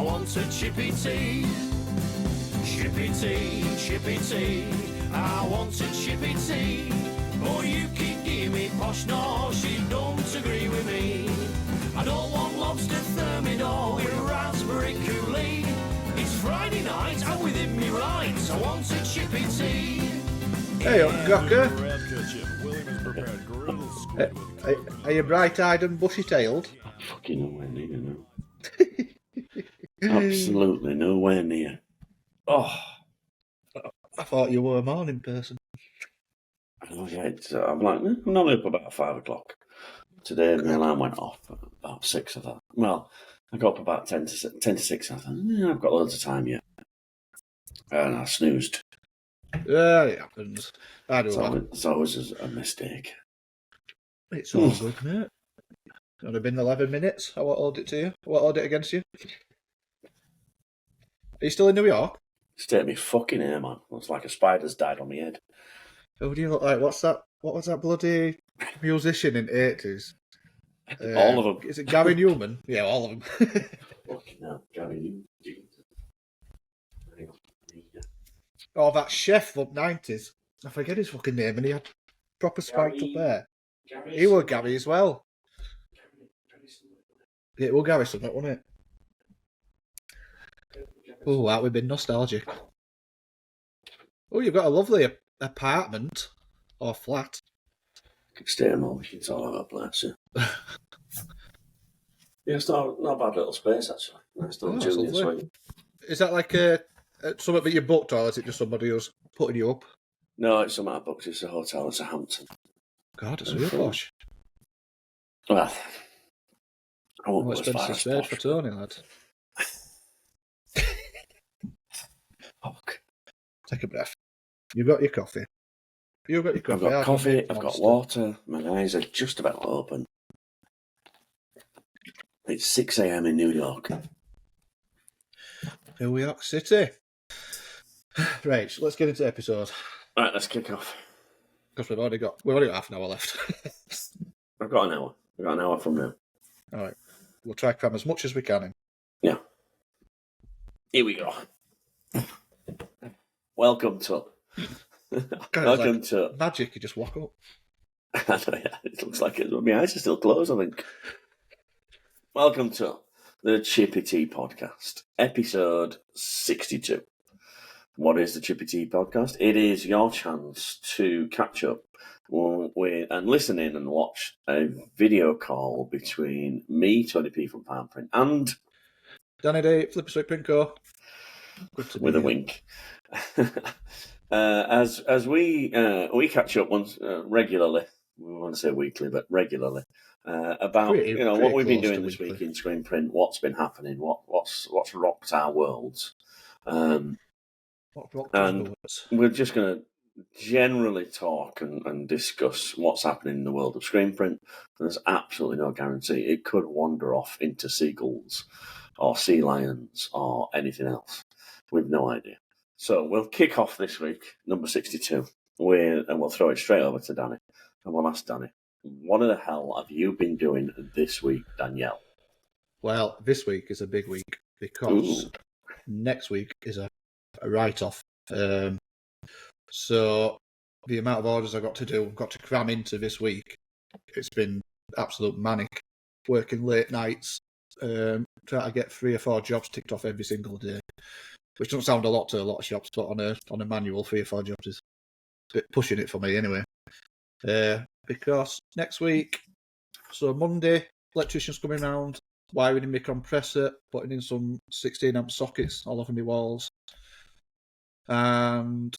want a Chippy Tea. Chippy Tea, Chippy Tea. I want a Chippy Tea. Oh, you keep giving me posh nosh, you don't agree with me. I don't want lobster thermidor with raspberry Kool-Aid. It's Friday night, I'm within me rights. I want a Chippy Tea. Hey up, Cocker. Are you bright-eyed and bushy-tailed? Fucking nowhere near now. Absolutely nowhere near. Oh, I thought you were a morning person. I know, yeah. I'm like, I'm not up about 5 o'clock. Today, the alarm went off at about 6. I thought, well, I got up about 10 to 6. I thought, I've got loads of time yet. And I snoozed. Yeah, it happens. I do that. It's always a mistake. It's all good, mate. It's only been 11 minutes. I won't hold it to you. I won't hold it against you. Are you still in New York? Stay at me fucking hair, man. Looks like a spider's died on my head. Who do you look like? What's that? What was that bloody musician in the 80s? All of them. Is it Gary Newman? Yeah, all of them. Fucking hell, Gary Newman. Oh, that chef from 90s. I forget his fucking name, and he had proper spiked up hair. He was Gary as well. Yeah, it was Gary something, wasn't it? Oh, wow, we've been nostalgic. Oh, you've got a lovely apartment or flat. Could stay in all it's all over the place. Yeah, it's not a bad little space actually. Nice little junior suite. Is that like something that you booked, or is it just somebody who's putting you up? No, it's something I booked. It's a hotel. It's a Hampton. God, it's real posh. Well, I won't go as far expensive as space for Tony, lad. Fuck. Take a breath. You've got your coffee. You've got your coffee. I've got coffee. I've got water. My eyes are just about open. It's 6 a.m. in New York. New York City. Right, so let's get into the episode. Right, let's kick off. Because we've only got half an hour left. I've got an hour. We've got an hour from now. All right. We'll try to cram as much as we can in. Yeah. Here we go. Welcome to... Welcome to... Magic, you just walk up. I know, yeah, it looks like it. My eyes are still closed, I think. Welcome to the Chippy Tea podcast, episode 62. What is the Chippy Tea podcast? It is your chance to catch up with and listen in and watch a video call between me, Tony P from Palm Print, and Danny Day, Flipper Sweet Pinko. With a wink. As we catch up once regularly, we want to say weekly, but regularly, about what we've been doing this week in screen print, what's been happening, what's rocked our worlds, and we're just going to generally talk and discuss what's happening in the world of screen print. There's absolutely no guarantee it could wander off into seagulls or sea lions or anything else. We've no idea. So we'll kick off this week, number 62, and we'll throw it straight over to Danny. And we'll ask Danny, what the hell have you been doing this week, Danielle? Well, this week is a big week because next week is a write-off. So the amount of orders I've got to cram into this week, it's been absolute manic. Working late nights, trying to get 3 or 4 jobs ticked off every single day. Which doesn't sound a lot to a lot of shops, but on a manual, 3 or 4 jobs is a bit pushing it for me anyway. Because next week, so Monday, electrician's coming round, wiring in my compressor, putting in some 16-amp sockets all over my walls. And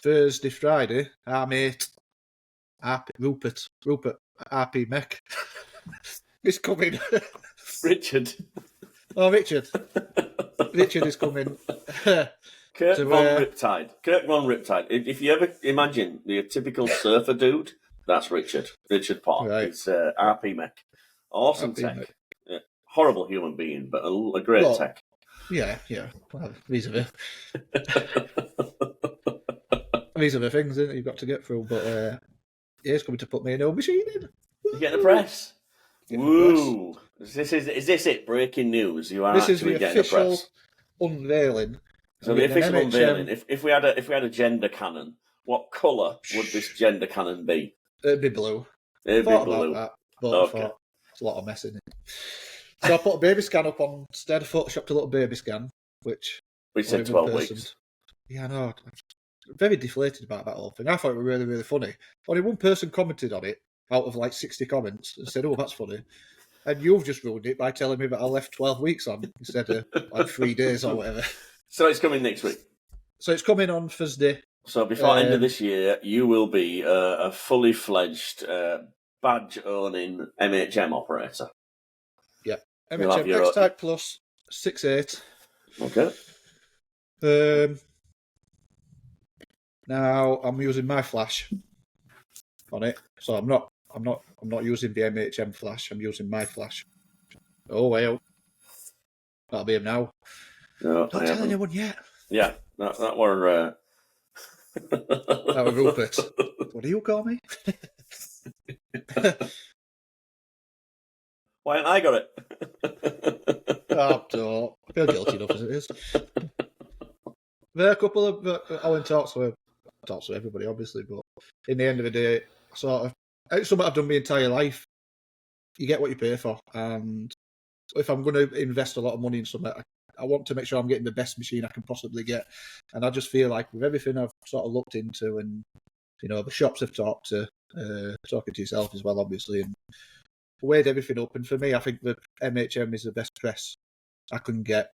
Thursday, Friday, our mate, Rupert, RP Mech, is coming. Richard. Oh, Richard. Richard is coming. Kirk von Riptide. If you ever imagine the typical surfer dude, that's Richard. Richard Park. Right. It's RP Mech. Awesome RP tech. Yeah. Horrible human being, but a great tech. Yeah. Well, these are the things that you've got to get through. But he's coming to put me a new machine in. You get the press. Woo! Is this it? Breaking news. You are This is actually the getting official a press. unveiling. So I'm the getting an official MHM. unveiling. If we had a gender cannon, what colour would this gender cannon be? It'd be blue. It'd Thought be blue. about that, but Okay. I thought it's a lot of mess in it. So I put a baby scan up on. Instead, I photoshopped a little baby scan, which We said only 12 one person- weeks. Yeah, I know. I'm very deflated about that whole thing. I thought it was really, really funny. Only one person commented on it out of like 60 comments and said, "Oh, that's funny." And you've just ruined it by telling me that I left 12 weeks on instead of like 3 days or whatever. So it's coming next week. So it's coming on Thursday. So before end of this year, you will be a fully fledged badge-owning MHM operator. Yeah. You'll have MHM your X-Type Plus 6.8. Okay. Now I'm using my flash on it, so I'm not using the MHM flash. I'm using my flash. Oh well, that'll be him now. No, Don't tell anyone yet. Yeah, that were. That was Rupert. What do you call me? Why haven't I got it? Oh, I feel guilty enough as it is. There are a couple of Owen talks with everybody, obviously, but in the end of the day, sort of, it's something I've done my entire life. You get what you pay for, and if I'm going to invest a lot of money in something, I want to make sure I'm getting the best machine I can possibly get. And I just feel like with everything I've sort of looked into, and the shops I've talked to, talking to yourself as well, obviously, and weighed everything up. And for me, I think the MHM is the best press I can get.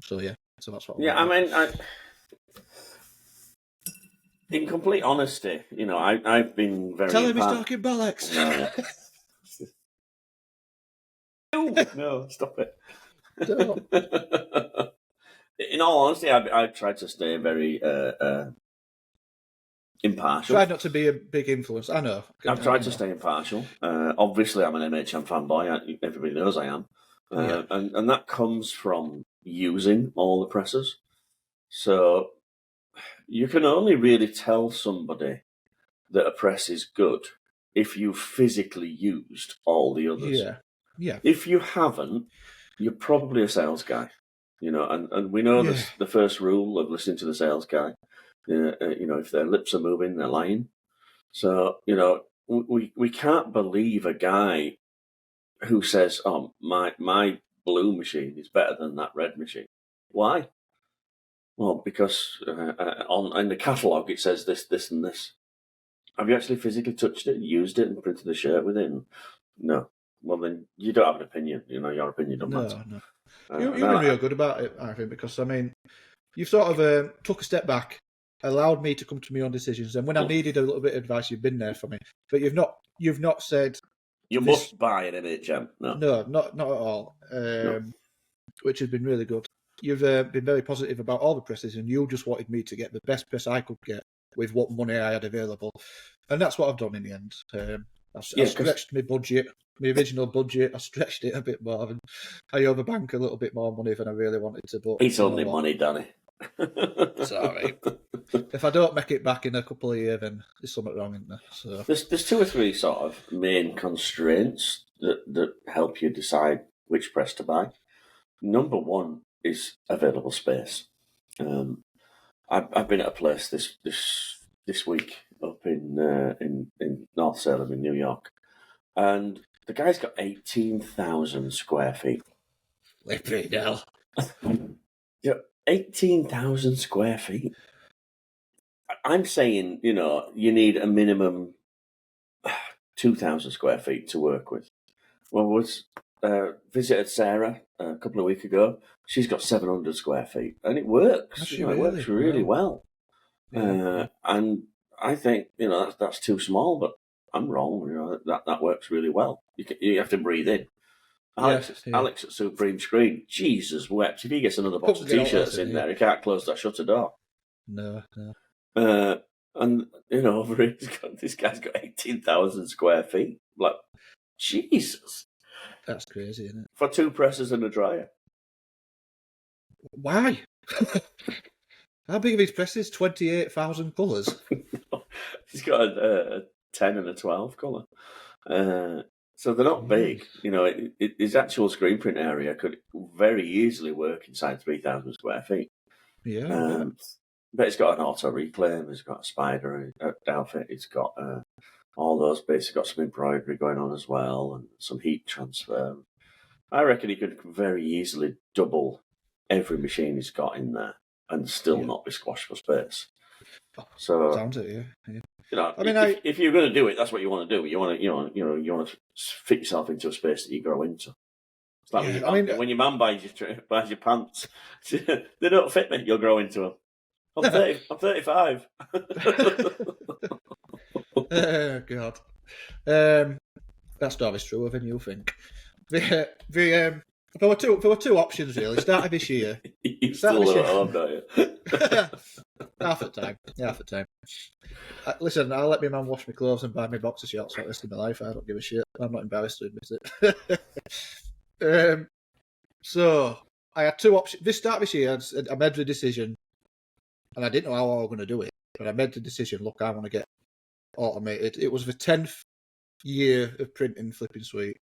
So yeah, so that's what. Yeah, I mean, in complete honesty, I've been very. Tell him he's talking bollocks. No, stop it. Don't. In all honesty, I tried to stay very impartial. Tried not to be a big influence. I know. I've tried to stay impartial. Obviously, I'm an MHM fanboy. Everybody knows I am. And that comes from using all the presses. So you can only really tell somebody that a press is good if you've physically used all the others. Yeah. If you haven't, you're probably a sales guy. And we know the first rule of listening to the sales guy. If their lips are moving, they're lying. So, we can't believe a guy who says, "Oh, my blue machine is better than that red machine." Why? Well, because in the catalogue it says this, this, and this. Have you actually physically touched it, used it, and printed a shirt with it? No. Well, then you don't have an opinion. Your opinion don't matter. No. You've been real good about it, I think, because you've sort of took a step back, allowed me to come to my own decisions, and when I needed a little bit of advice, you've been there for me. But you've not said you must buy an MHM. No, not at all. Which has been really good. You've been very positive about all the presses, and you just wanted me to get the best press I could get with what money I had available, and that's what I've done in the end. I stretched my budget, my original budget. I stretched it a bit more, and I overbank a little bit more money than I really wanted to. But it's only money, Danny. It's all right. If I don't make it back in a couple of years, then there's something wrong, isn't there? So there's two or three sort of main constraints that help you decide which press to buy. Number one is available space. I've been at a place this week up in North Salem in New York, and the guy's got 18,000 square feet. Flipping hell. Yeah, 18,000 square feet. I'm saying, you need a minimum 2,000 square feet to work with. Well, visited Sarah a couple of weeks ago. She's got 700 square feet, and it works. It works really well. Yeah. And I think that's too small, but I'm wrong. That works really well. You have to breathe in. Alex at Supreme Screen, Jesus wept. If he gets another box of t-shirts in there, he can't close that shutter door. No. And over here, this guy's got 18,000 square feet. Like, Jesus. That's crazy, isn't it? For two presses and a dryer. Why? How big are these presses? 28,000 colours. He's got a 10 and a 12 colour. So they're not big. You know, his actual screen print area could very easily work inside 3,000 square feet. Yeah. But it's got an auto reclaim, it's got a spider outfit, it's got all those bits, it's got some embroidery going on as well, and some heat transfer. I reckon he could very easily double every machine he's got in there and still not be squashed for space. So sounds it, yeah. you know, I mean, if you're going to do it, that's what you want to do. You want to fit yourself into a space that you grow into. It's like when your mum buys your pants, they don't fit me. You'll grow into them. I'm 35. Oh God. That story's true, than you think. There were two options really. Start of this year. You still live at home, don't you? Half the time. Listen, I'll let my man wash my clothes and buy me boxer shorts for the rest of my life. I don't give a shit. I'm not embarrassed to admit it. So I had two options. This start of this year, I made the decision, and I didn't know how I was going to do it, but I made the decision. Look, I want to get automated. It was the 10th year of printing Flipping Sweet,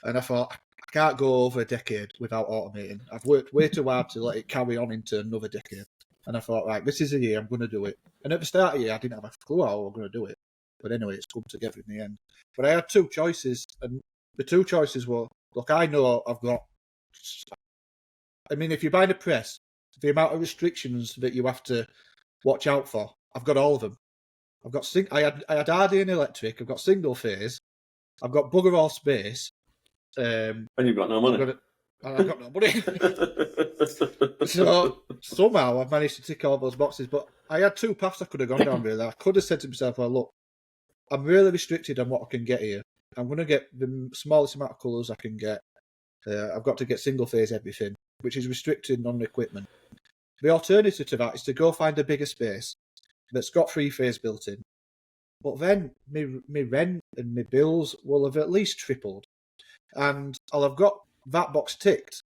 and I thought I can't go over a decade without automating. I've worked way too hard to let it carry on into another decade, and I thought, right, this is the year I'm going to do it. And at the start of the year, I didn't have a clue how I was going to do it, but anyway, it's come together in the end. But I had two choices, and the two choices were: look, I know I've got. I mean, if you're buying a press, the amount of restrictions that you have to watch out for, I've got all of them. I've got I had RD and electric. I've got single phase. I've got bugger all space. And you've got no money. I've got no money. So somehow I've managed to tick all those boxes. But I had two paths I could have gone down really. I could have said to myself, well, look, I'm really restricted on what I can get here. I'm going to get the smallest amount of colours I can get. I've got to get single phase everything, which is restricted on equipment. The alternative to that is to go find a bigger space that's got 3-phase built in. But then my rent and my bills will have at least tripled. And I'll have got that box ticked.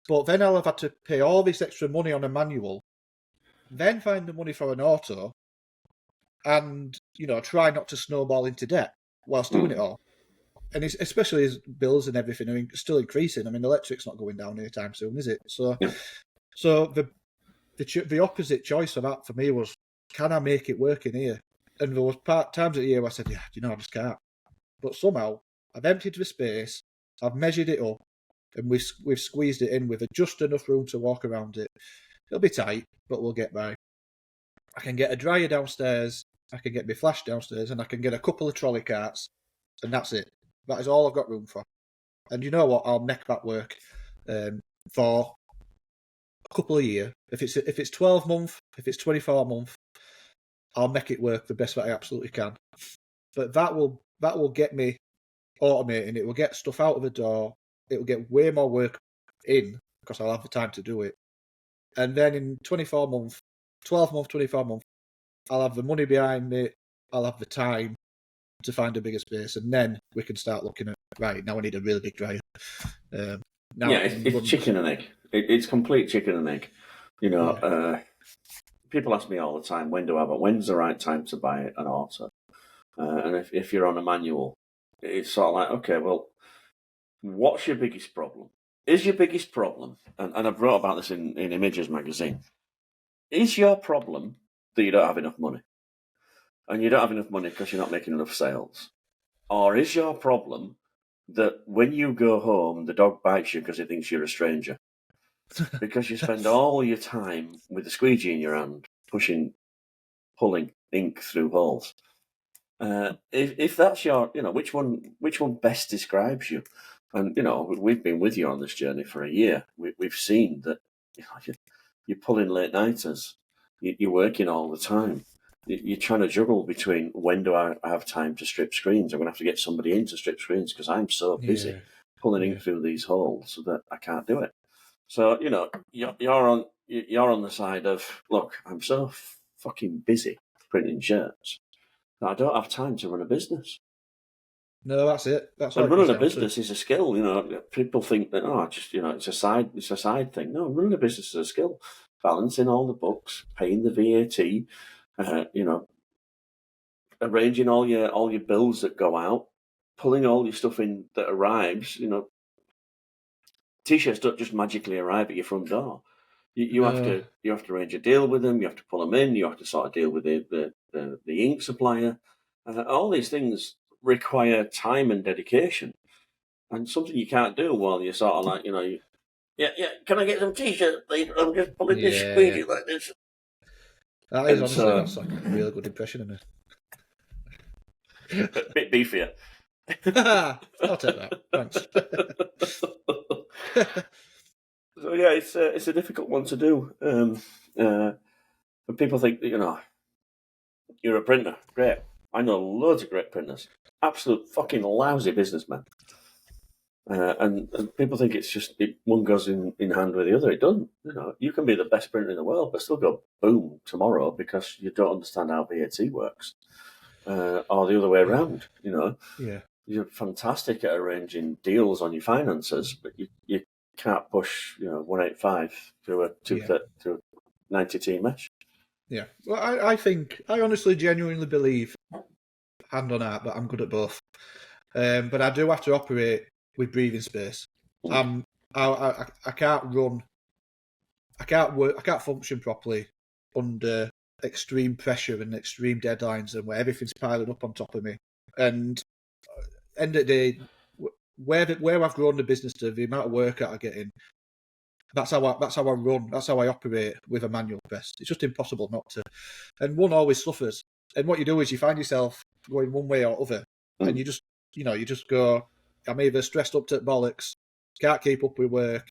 But then I'll have had to pay all this extra money on a manual, then find the money for an auto, and, try not to snowball into debt whilst doing it all. And especially as bills and everything are still increasing. I mean, electric's not going down anytime soon, is it? So the opposite choice of that for me was, can I make it work in here? And there was times of the year where I said, I just can't. But somehow, I've emptied the space, I've measured it up, and we've squeezed it in with just enough room to walk around it. It'll be tight, but we'll get by. I can get a dryer downstairs, I can get my flash downstairs, and I can get a couple of trolley carts, and that's it. That is all I've got room for. And you know what? I'll make that work for a couple of years. If it's 12 months, if it's 24 months, I'll make it work the best that I absolutely can. But that will get me automating. It will get stuff out of the door. It will get way more work in because I'll have the time to do it. And then in 24 months, 12 months, 24 months, I'll have the money behind me. I'll have the time to find a bigger space, and then we can start looking at, right, now I need a really big dryer. It's chicken and egg. It's complete chicken and egg. People ask me all the time, when's the right time to buy an auto? And if you're on a manual, it's sort of like, okay, well, what's your biggest problem? Is your biggest problem, and I've wrote about this in Images magazine, is your problem that you don't have enough money? And you don't have enough money because you're not making enough sales? Or is your problem that when you go home, the dog bites you because it thinks you're a stranger? Because you spend all your time with the squeegee in your hand, pulling ink through holes. If that's your, which one best describes you? And, we've been with you on this journey for a year. We've seen that you're pulling late nighters. You're working all the time. You're trying to juggle between when do I have time to strip screens? I'm going to have to get somebody in to strip screens because I'm so busy pulling ink through these holes that I can't do it. So, you're on the side of, look, I'm so fucking busy printing shirts that I don't have time to run a business. No, that's it. That's and running a business is a skill. People think that it's a side thing. No, running a business is a skill. Balancing all the books, paying the VAT, arranging all your bills that go out, pulling all your stuff in that arrives. T-shirts don't just magically arrive at your front door. You have to arrange a deal with them. You have to pull them in. You have to sort of deal with the ink supplier. All these things require time and dedication, and something you can't do while you're sort of like yeah. Can I get some T-shirts, please? I'm just pulling this squeegee like this. That is honestly that's like a really good impression of me. A bit beefier. I'll take that. Thanks. So yeah, it's a difficult one to do. But people think that, you're a printer. Great. I know loads of great printers. Absolute fucking lousy businessmen. And people think one goes in hand with the other. It doesn't. You can be the best printer in the world, but still go boom tomorrow because you don't understand how VAT works, or the other way around. Yeah. You're fantastic at arranging deals on your finances, but you can't push 185 through a 90T mesh. Yeah. Well, I honestly, genuinely believe, hand on heart, but I'm good at both. But I do have to operate with breathing space. I can't run. I can't work. I can't function properly under extreme pressure and extreme deadlines, and where everything's piling up on top of me. And end of the day, where I've grown the business to, the amount of work that I get in, that's how I run. That's how I operate with a manual press. It's just impossible not to. And one always suffers. And what you do is you find yourself going one way or other, and you just go, I'm either stressed up to bollocks, can't keep up with work,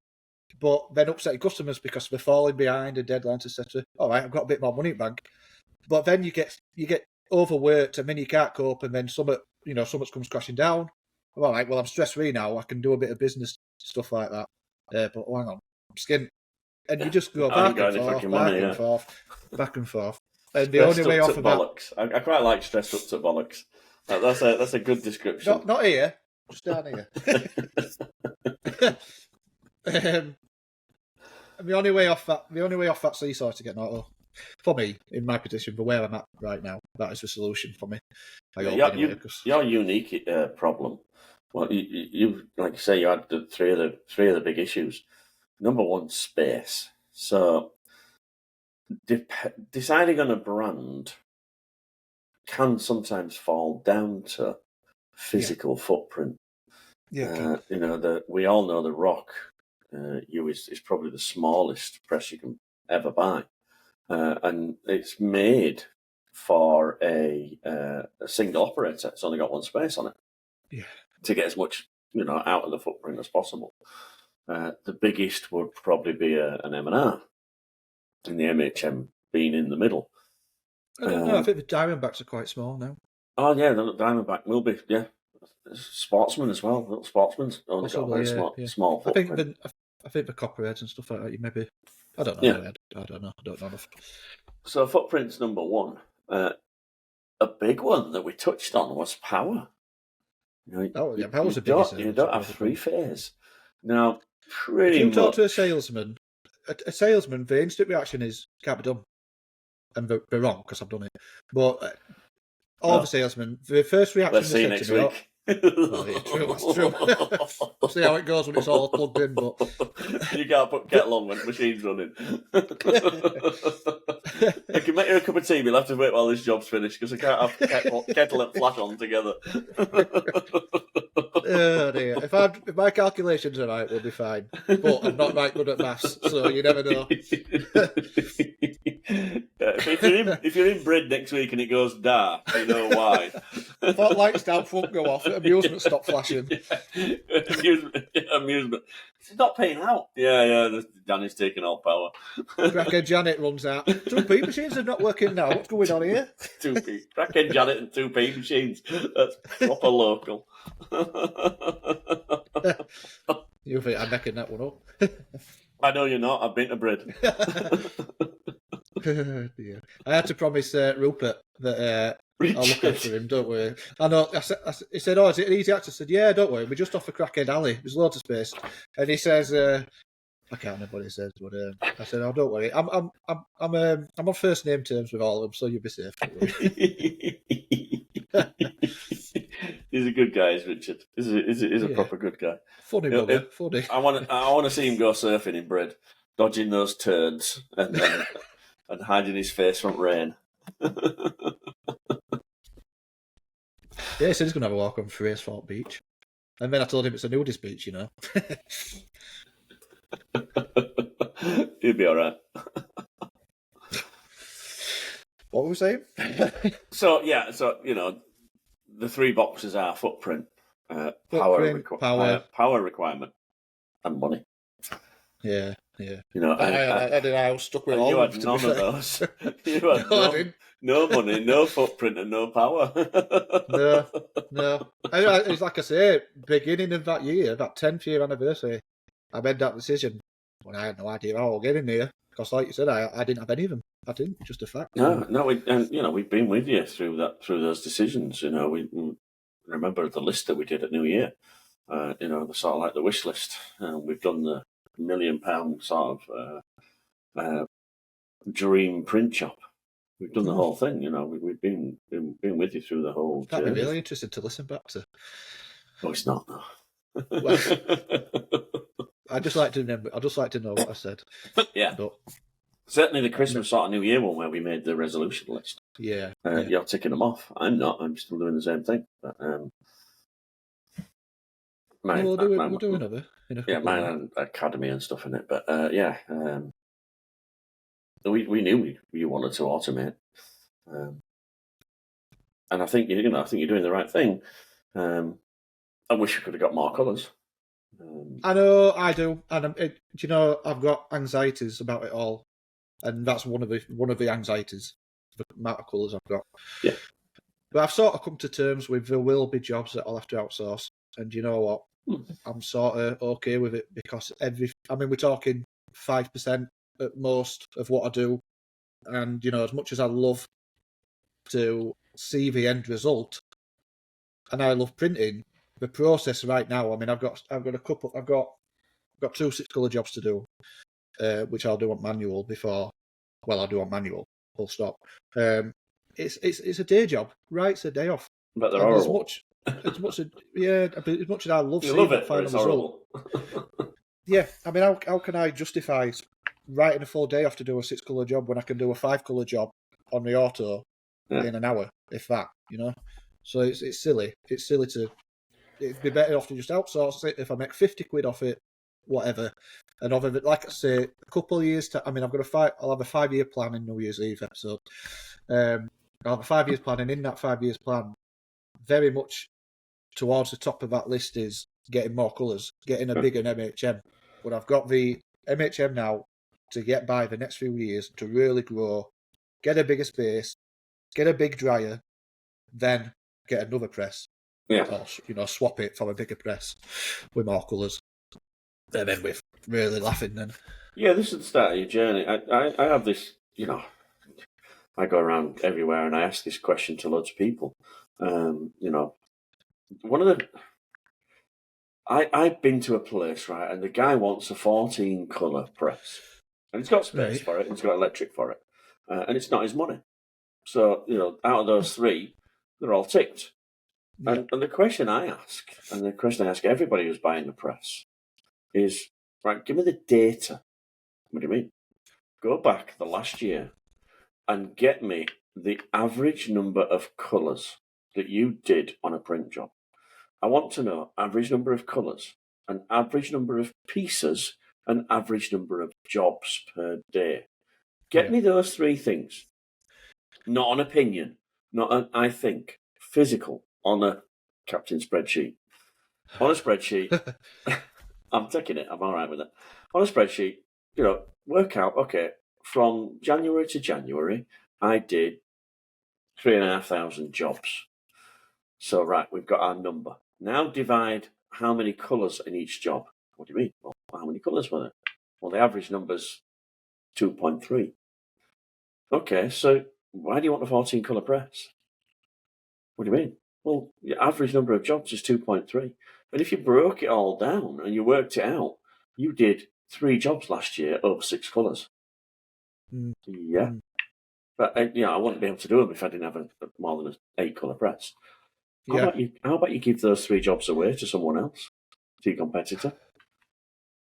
but then upsetting customers because we're falling behind and deadlines, etc. All right, I've got a bit more money in bank, but then you get overworked and then you can't cope, and then something comes crashing down. All right, well I'm stress free now. I can do a bit of business stuff like that. But hang on, I'm skint, and you just go back and forth. And the only way off of bollocks. I quite like stressed up to bollocks. That's a good description. Not here, just down here. And the only way off that seesaw to get an auto, for me, in my position, for where I'm at right now, that is the solution for me. Your unique problem. Well, you like you say, you had the three of the big issues. Number one, space. So deciding on a brand can sometimes fall down to physical footprint. Yeah. We all know the Rock is probably the smallest press you can ever buy, and it's made for a single operator. It's only got one space on it. Yeah. To get as much out of the footprint as possible. The biggest would probably be an M&R, and the MHM being in the middle. I don't know. I think the Diamondbacks are quite small now. Oh yeah, the Diamondback will be. Yeah, sportsman as well. Little sportsman's only got a very small footprint. I think the copperheads and stuff like that. You maybe. I don't know. Yeah. I don't know. I don't know enough. So footprint's number one. A big one that we touched on was power. Power's a big. You don't have three-phase. Now, pretty if you much. talk to a salesman, the instant reaction is can't be done, and they're wrong because I've done it. But all the salesmen, the first reaction. Let's see you next week. That's true. We'll see how it goes when it's all plugged in. But you can't put kettle on when the machine's running. I can make you a cup of tea, but you'll have to wait while this job's finished because I can't have kettle and flash on together. Oh dear! If my calculations are right, we'll be fine. But I'm not right good at maths, so you never know. If you're in Brid next week and it goes dark, you know why. Thought lights down front go off, amusement stop flashing. Amusement. It's not paying out. Yeah. Danny's taking all power. Crackhead Janet runs out. 2P machines are not working now. What's going on here? 2P. Crackhead Janet and 2P machines. That's proper local. You think I'm making that one up? I know you're not. I've been to Brid. Yeah. I had to promise Rupert that I'll look after him, don't worry. I know. He said, "Oh, is it an easy access?" I said, "Yeah, don't worry. We're just off a Crackhead Alley. There's loads of space." And he says, I can't remember what he said, but I said, "Oh, don't worry. I'm on first name terms with all of them, so you'll be safe." Don't worry. He's a good guy, is Richard. He's a proper good guy. Funny bugger, funny. I want to see him go surfing in Brid, dodging those turds and hiding his face from rain. Yeah, he said he's going to have a walk on Fraserfort Beach. And then I told him it's a nudist beach, you know. He'll be all right. What were we saying? So the three boxes are footprint, power requirement, and money. Yeah. You know, I had a house stuck with all you of had them. none of those. You had no money, no footprint, and no power. No. It's like I say, beginning of that year, that 10th year anniversary, I made that decision when I had no idea how I'll get in there. Because, like you said, I didn't have any of them. I didn't, just a fact. No, we've been with you through those decisions. You know, we remember the list that we did at New Year. The sort of like the wish list. We've done the £1 million sort of dream print shop. We've done the whole thing. You know, we've been with you through the whole. That'd be really interesting to listen back to. No, it's not. No. Well, I just like to remember. I just like to know what I said. Yeah. But, certainly the Christmas sort of New Year one where we made the resolution list. Yeah. You're ticking them off. I'm not. I'm still doing the same thing. But, we'll do another. Mine had academy and stuff in it. But we knew you wanted to automate, and I think you're doing the right thing. I wish we could have got more colours. I know, I do, and I've got anxieties about it all, and that's one of the anxieties, the amount of colours I've got. Yeah, but I've sort of come to terms with there will be jobs that I'll have to outsource, and you know what? I'm sort of okay with it because we're talking 5% at most of what I do, and as much as I love to see the end result, and I love printing, the process right now. I mean, I've got a couple. I've got 2 6-colour jobs to do, which I'll do on manual before. Well, I'll do on manual. Full stop. It's a day job, right? It's a day off. But they're horrible. As much as I love seeing the final result. Yeah, I mean, how can I justify writing a full day off to do a 6-colour job when I can do a 5-colour job on the auto in an hour, if that, So it's silly. It's silly to. It'd be better off to just outsource it. If I make 50 quid off it, whatever. And of it, like I say, a couple of years. I'll have a 5-year plan in New Year's Eve episode. I'll have a 5 years plan, and in that 5 years plan, very much towards the top of that list is getting more colours, getting a bigger MHM. But I've got the MHM now to get by the next few years to really grow, get a bigger space, get a big dryer, then get another press. Yeah. Or, swap it for a bigger press with more colours. And then we're really laughing then. Yeah, this is the start of your journey. I have this, I go around everywhere and I ask this question to loads of people. One of the... I've been to a place, right, and the guy wants a 14-colour press. And it's got space for it, and it's got electric for it. And it's not his money. So, out of those 3, they're all ticked. Yeah. And the question I ask, and the question I ask everybody who's buying the press, is, right, give me the data. What do you mean? Go back the last year and get me the average number of colours that you did on a print job. I want to know average number of colours, an average number of pieces, an average number of jobs per day. Get me those 3 things. Not an opinion, not an I think, physical, on a captain spreadsheet. On a spreadsheet, I'm taking it, I'm all right with it. On a spreadsheet, work out, okay, from January to January, I did 3,500 jobs. So, right, we've got our number. Now divide how many colours in each job. What do you mean? Well, how many colours were there? Well, the average number's 2.3. Okay, so why do you want a 14-colour press? What do you mean? Well, your average number of jobs is 2.3. And if you broke it all down and you worked it out, you did 3 jobs last year over 6 colours. Mm. Yeah. But I wouldn't be able to do them if I didn't have more than an 8-colour press. How about you give those 3 jobs away to someone else, to your competitor?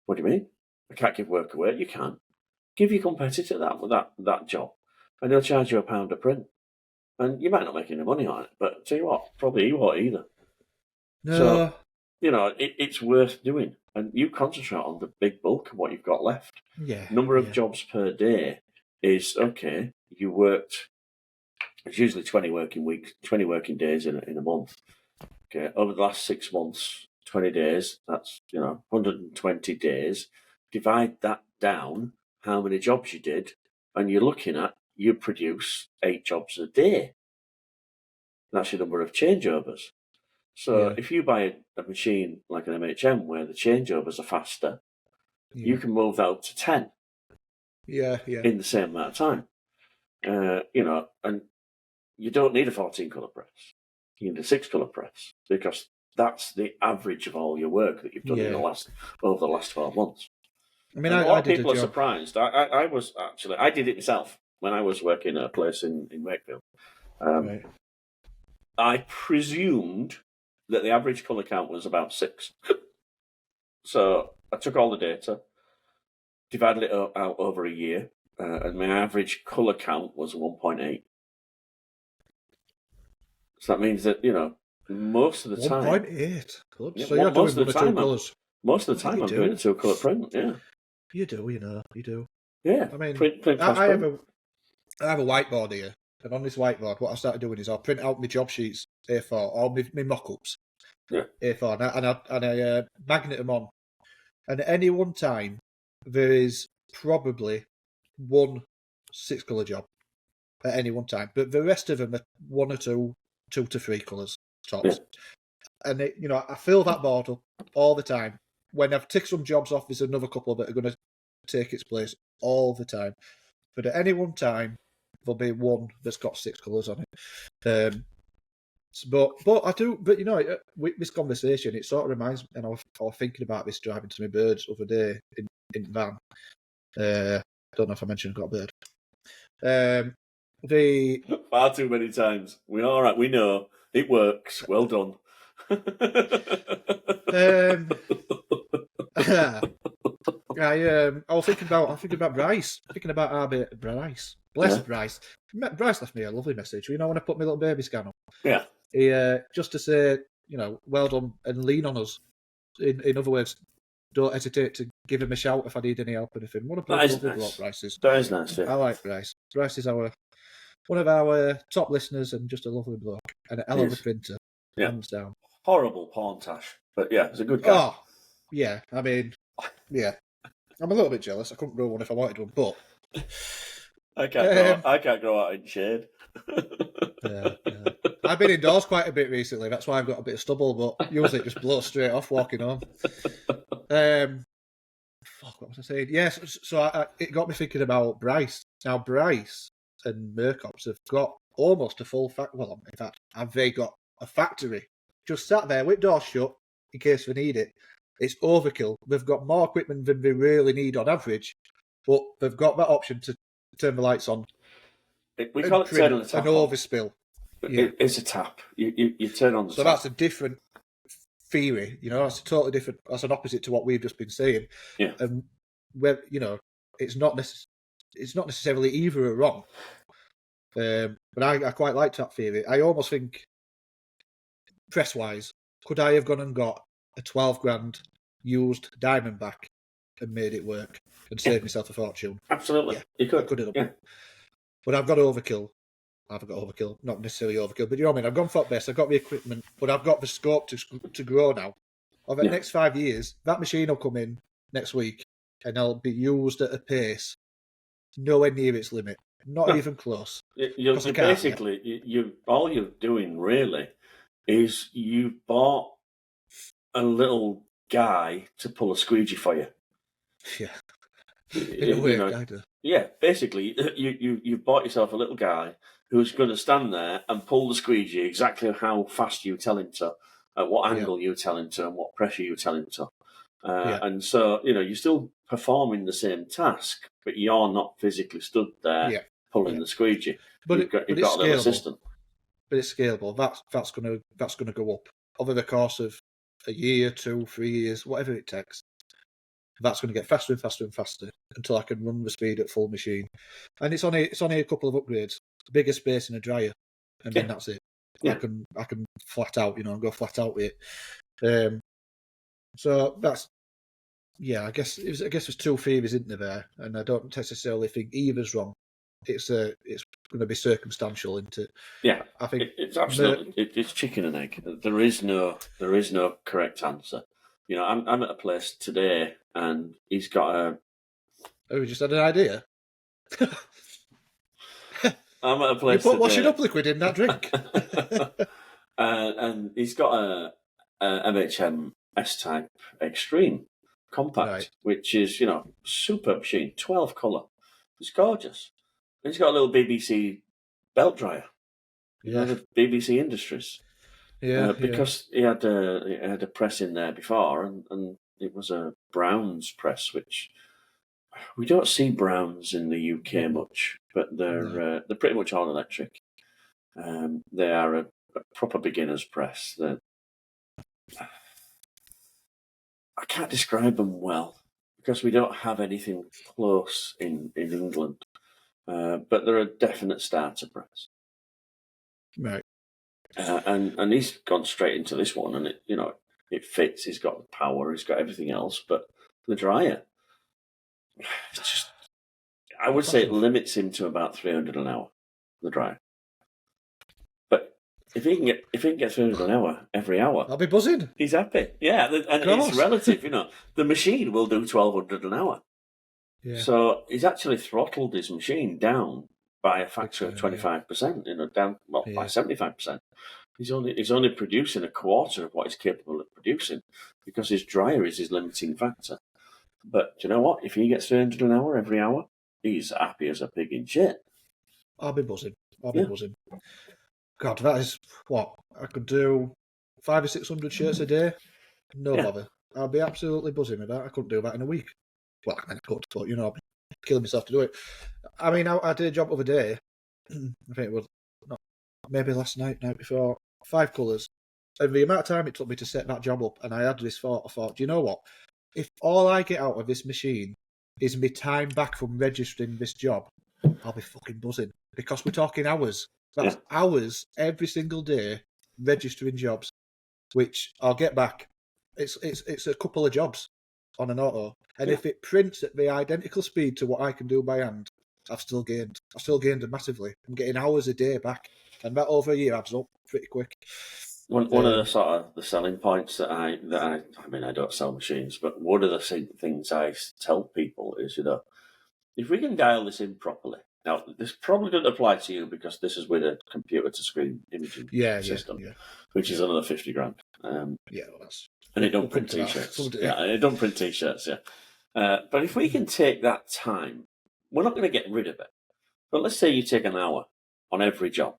What do you mean? I can't give work away. You can't. Give your competitor that job, and they'll charge you £1 a print. And you might not make any money on it, but tell you what, probably you won't either. No. So, it's worth doing. And you concentrate on the big bulk of what you've got left. Yeah. Number of jobs per day is, okay, you worked, it's usually 20 working days in a month. Okay, over the last 6 months, 20 days, that's, 120 days. Divide that down, how many jobs you did, and you're looking at, you produce 8 jobs a day. That's your number of changeovers. So if you buy a machine like an MHM where the changeovers are faster, you can move that up to 10 in the same amount of time. And you don't need a 14-colour press. You need a 6-colour press because that's the average of all your work that you've done over the last 12 months. I mean, a lot of people are surprised. I did it myself when I was working at a place in Wakefield. I presumed that the average colour count was about 6. So I took all the data, divided it out over a year, and my average colour count was 1.8. So that means that, most of the time... 1.8? Good. Yeah, so you're doing 1 or 2 colours? Most of the time I'm doing a 2-colour print, yeah. You do, you do. Yeah. I mean, print I have a whiteboard here, and on this whiteboard, what I started doing is I'll print out my job sheets, A4, or my mock-ups, A4, and I magnet them on. And at any one time, there is probably 1 6-colour job at any one time, but the rest of them are 1 or 2 to 3 colours tops. Yeah. And I fill that board up all the time. When I've ticked some jobs off, there's another couple that are going to take its place all the time. But at any one time, there'll be 1 that's got 6 colours on it. But with this conversation, it sort of reminds me, and I was thinking about this driving to my birds the other day in the van. I don't know if I mentioned I've got a bird. Far too many times. We're all right. We know it works. Well done. I was thinking about Bryce. Thinking about our baby Bryce. Bless Bryce. Bryce left me a lovely message. When I put my little baby scan up. Yeah. He just to say, well done and lean on us. In other words, don't hesitate to give him a shout if I need any help or anything. What a lovely bloke Bryce is. That is nice. Yeah. I like Bryce. Bryce is one of our top listeners and just a lovely bloke and a hell of a printer. Yeah. Hands down. Horrible porn tash, but yeah, he's a good guy. Oh, yeah. I mean, yeah. I'm a little bit jealous. I couldn't grow one if I wanted one, but I can't grow out in shade. Yeah. I've been indoors quite a bit recently. That's why I've got a bit of stubble, but usually it just blows straight off walking home. What was I saying? Yes, so it got me thinking about Bryce. Now, Bryce and Mercops have got almost a full factory. Well, in fact, have they got a factory just sat there with doors shut in case they need it? It's overkill. They've got more equipment than they really need on average, but they've got that option to turn the lights on. We call it turn on the tap. An overspill. Yeah. It's a tap. You turn on the tap. So that's a different theory. That's a totally different. That's an opposite to what we've just been saying. Yeah. And where it's not necessarily either are wrong. But I quite like that theory. I almost think, press wise, could I have gone and got a 12 grand used Diamondback and made it work and saved myself a fortune? Absolutely. Yeah, you could. I could have done. Yeah. But I've got overkill. Not necessarily overkill, but you know what I mean? I've gone for best, I've got the equipment, but I've got the scope to grow now. Over the next 5 years, that machine will come in next week and it'll be used at a pace nowhere near its limit. Not even close. You're basically, all you're doing really is you bought a little guy to pull a squeegee for you. Yeah. In a way, kind of. Yeah, basically, you bought yourself a little guy who's going to stand there and pull the squeegee exactly how fast you tell him to, at what angle you tell him to, and what pressure you tell him to. And so, you're still performing the same task, but you're not physically stood there pulling the squeegee. But you've got a it's little scalable. assistant. But it's scalable. That's gonna go up over the course of a year, 2, 3 years, whatever it takes. That's going to get faster and faster and faster until I can run the speed at full machine. And it's only a couple of upgrades, bigger space in a dryer, and then that's it. I can flat out, go flat out with it. So that's I guess there's two theories, isn't there? And I don't necessarily think either's wrong. It's going to be circumstantial, isn't it? Yeah, I think it's absolutely it's chicken and egg. There is no correct answer. I'm at a place today, and he's got a. Oh, we just had an idea. I'm at a place. You put washing up liquid in that drink. And he's got a MHM S-Type Extreme Compact, which is super machine, 12 colour. It's gorgeous. And he's got a little BBC belt dryer. The BBC Industries. Because he had a press in there before, and it was a Browns press, which we don't see Browns in the UK much, but they're pretty much all electric. They are a proper beginner's press. I can't describe them well because we don't have anything close in England, but they're a definite starter press. Right. And he's gone straight into this one, and it fits. He's got the power, he's got everything else, but the dryer, it's just, I would say it limits him to about 300 an hour. The dryer, but if he can get 300 an hour every hour, I'll be buzzing. He's happy. Yeah, and it's relative. The machine will do 1,200 an hour. Yeah. So he's actually throttled his machine down by a factor of 25%. Down by 75%. He's only producing a quarter of what he's capable of producing because his dryer is his limiting factor. But you know what? If he gets 300 an hour every hour, he's happy as a pig in shit. I'll be buzzing. God, that is what I could do. 500 or 600 shirts a day, no bother. I'll be absolutely buzzing with that. I couldn't do that in a week. Well, I could, but I'll be killing myself to do it. I mean, I did a job the other day. I think it was maybe last night before. 5 colours. And the amount of time it took me to set that job up, and I had this thought. I thought, do you know what? If all I get out of this machine is my time back from registering this job, I'll be fucking buzzing. Because we're talking hours. That's hours every single day registering jobs, which I'll get back. It's a couple of jobs on an auto. And if it prints at the identical speed to what I can do by hand, I've still gained massively. I'm getting hours a day back. And that over a year adds up pretty quick. One of the sort of the selling points that I mean, I don't sell machines, but one of the things I tell people is, if we can dial this in properly. Now, this probably doesn't apply to you because this is with a computer-to-screen imaging system, which is another 50 grand. And it don't print T-shirts. It don't print T-shirts, but if we can take that time, we're not going to get rid of it. But let's say you take an hour on every job.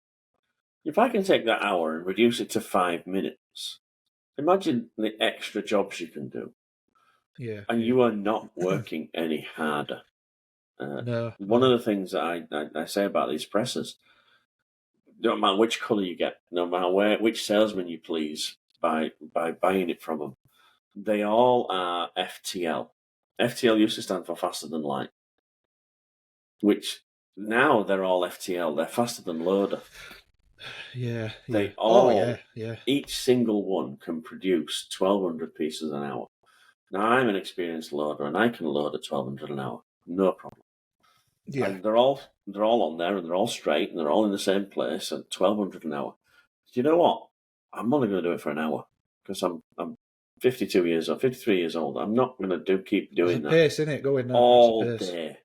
If I can take that hour and reduce it to 5 minutes, imagine the extra jobs you can do. Yeah. And you are not working any harder. One of the things that I say about these presses, no matter which colour you get, no matter which salesman you please by buying it from them, they all are FTL. FTL used to stand for faster than light, which now they're all FTL. They're faster than loader. Yeah. They all, each single one can produce 1,200 pieces an hour. Now, I'm an experienced loader, and I can load at 1,200 an hour, no problem. Yeah. And they're all on there, and they're all straight, and they're all in the same place at 1,200 an hour. Do you know what? I'm only going to do it for an hour because I'm 53 years old. I'm not going to keep doing that. Pace, isn't it? Going all day.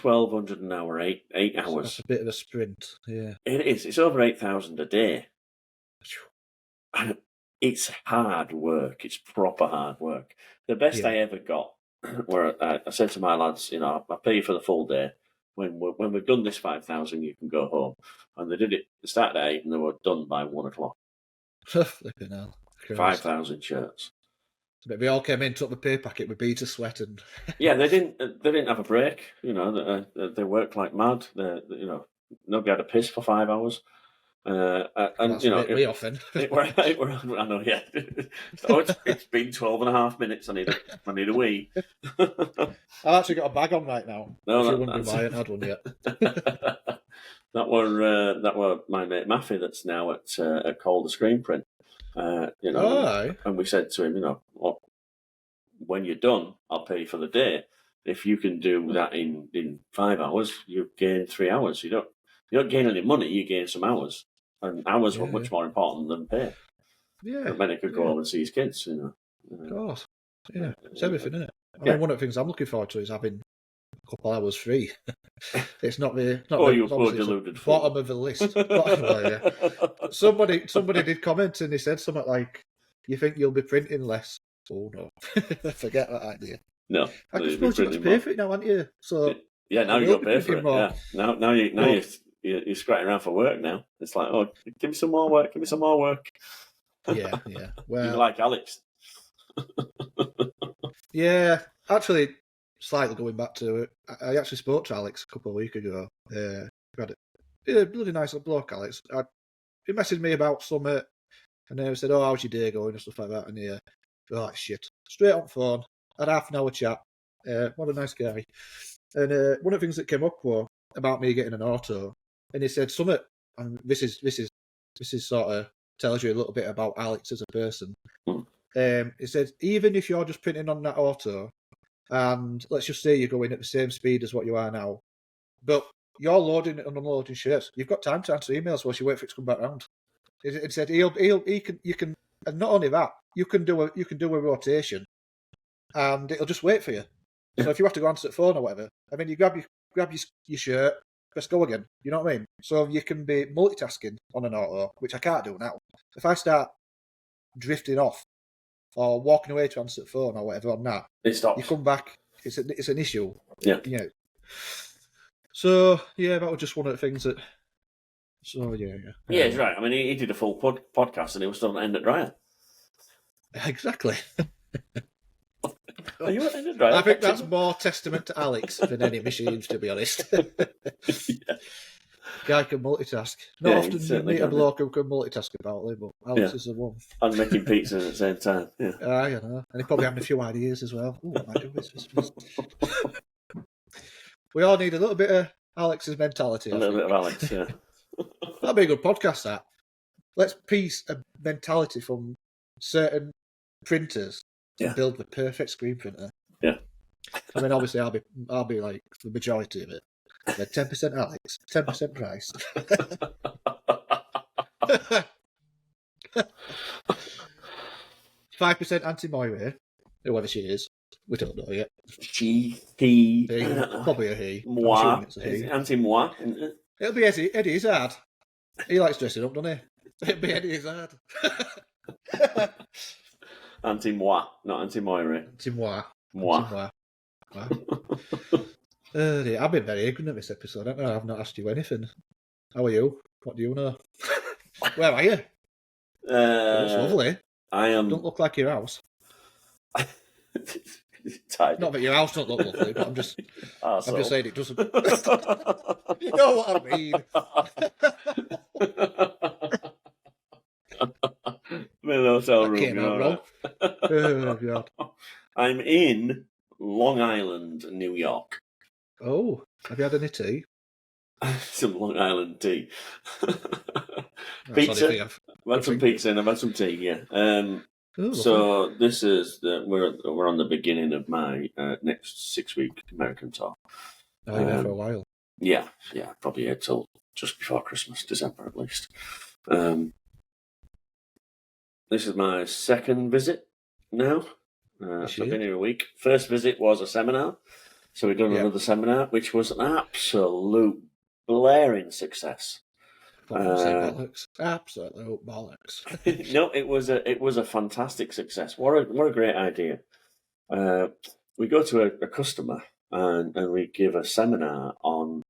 1,200 an hour, 8 hours. That's a bit of a sprint, yeah. It is. It's over 8,000 a day. And it's hard work. It's proper hard work. The best I ever got, where I said to my lads, I'll pay you for the full day. When we've done this 5,000, you can go home. And they did it. They started at 8 and they were done by 1 o'clock. Flipping hell. 5,000 shirts. But we all came in, took the pay packet with beads of sweat, and Yeah, they didn't have a break. You know, they worked like mad. Nobody had a piss for 5 hours. And that's you know, a bit way off then. I know, yeah. So it's been 12 and a half minutes. I need a wee. I've actually got a bag on right now. No, if you're wondering why I haven't had one yet. that were my mate Maffey that's now at Calder Screen Print. And we said to him, well, when you're done, I'll pay you for the day. If you can do that in 5 hours, you gain 3 hours. You don't gain any money, you gain some hours. And hours were much more important than pay. Yeah. And then he could go home and see his kids, Of course. Yeah. It's everything, isn't it? I mean, one of the things I'm looking forward to is having a couple hours free. It's not the you poor deluded fool. bottom of the list. Somebody did comment and he said something like, "You think you'll be printing less?" Oh no, forget that idea. No, I can suppose you've got to pay for it now, aren't you? So yeah, now you've got to pay for it. More. Yeah, now you're scratching around for work now. It's like, oh, give me some more work. Give me some more work. Yeah. Well, you're like Alex. Yeah, actually, slightly going back to it, I actually spoke to Alex a couple of weeks ago. A bloody nice little bloke, Alex. He messaged me about something, and then he said, "Oh, how's your day going?" and stuff like that. And shit, straight on the phone, had half an hour chat. What a nice guy. And one of the things that came up was about me getting an auto, and he said something. And this is sort of tells you a little bit about Alex as a person. He said, even if you're just printing on that auto, and let's just say you're going at the same speed as what you are now, but you're loading and unloading shirts, you've got time to answer emails whilst you wait for it to come back round. He said you can, and not only that, you can do a rotation, and it'll just wait for you. So if you have to go answer the phone or whatever, I mean, you grab your shirt, press go again. You know what I mean? So you can be multitasking on an auto, which I can't do now. If I start drifting off or walking away to answer the phone or whatever on that, it stops. You come back, it's an issue. Yeah. So that was just one of the things that. So yeah. Yeah, he's right. I mean, he did a full podcast and it was still at end at dryer. Exactly. Are you at end at dryer? I think that's more testament to Alex than any machines, to be honest. Yeah. Guy can multitask. Not often you meet a bloke who can multitask about it, but Alex is the one. And making pizza at the same time. Yeah. You know. And he probably having a few ideas as well. Ooh, I might do this. We all need a little bit of Alex's mentality. A little bit of Alex, yeah. That'd be a good podcast, that. Let's piece a mentality from certain printers to build the perfect screen printer. Yeah. I mean, obviously, I'll be like the majority of it. 10% Alex, 10% price. 5% Auntie Moira, whoever she is. We don't know yet. He. Probably a he. Moi. It's a he. Auntie Moi. It'll be Eddie Izzard. He likes dressing up, doesn't he? It'll be Eddie Izzard. Auntie Moi, not Auntie Moira. Auntie Moi. Moi. Wow. I've been very ignorant of this episode. I've not asked you anything. How are you? What do you know? Where are you? It's lovely. I am. Don't look like your house. Tidy. Not that your house don't look lovely, but I'm just saying it doesn't. You know what I mean? Hotel room. Came out wrong. Oh God. I'm in Long Island, New York. Oh, have you had any tea? Some Long Island tea. Pizza. I've had some pizza and I've had some tea. Yeah. So this is we're on the beginning of my next 6-week American tour. Oh, you're there for a while. Yeah, probably here till just before Christmas, December at least. This is my second visit now. I've been here a week. First visit was a seminar. So we've done another seminar, which was an absolute blaring success. Bollocks. Absolute bollocks. No, it was a fantastic success. What a great idea. We go to a customer and we give a seminar on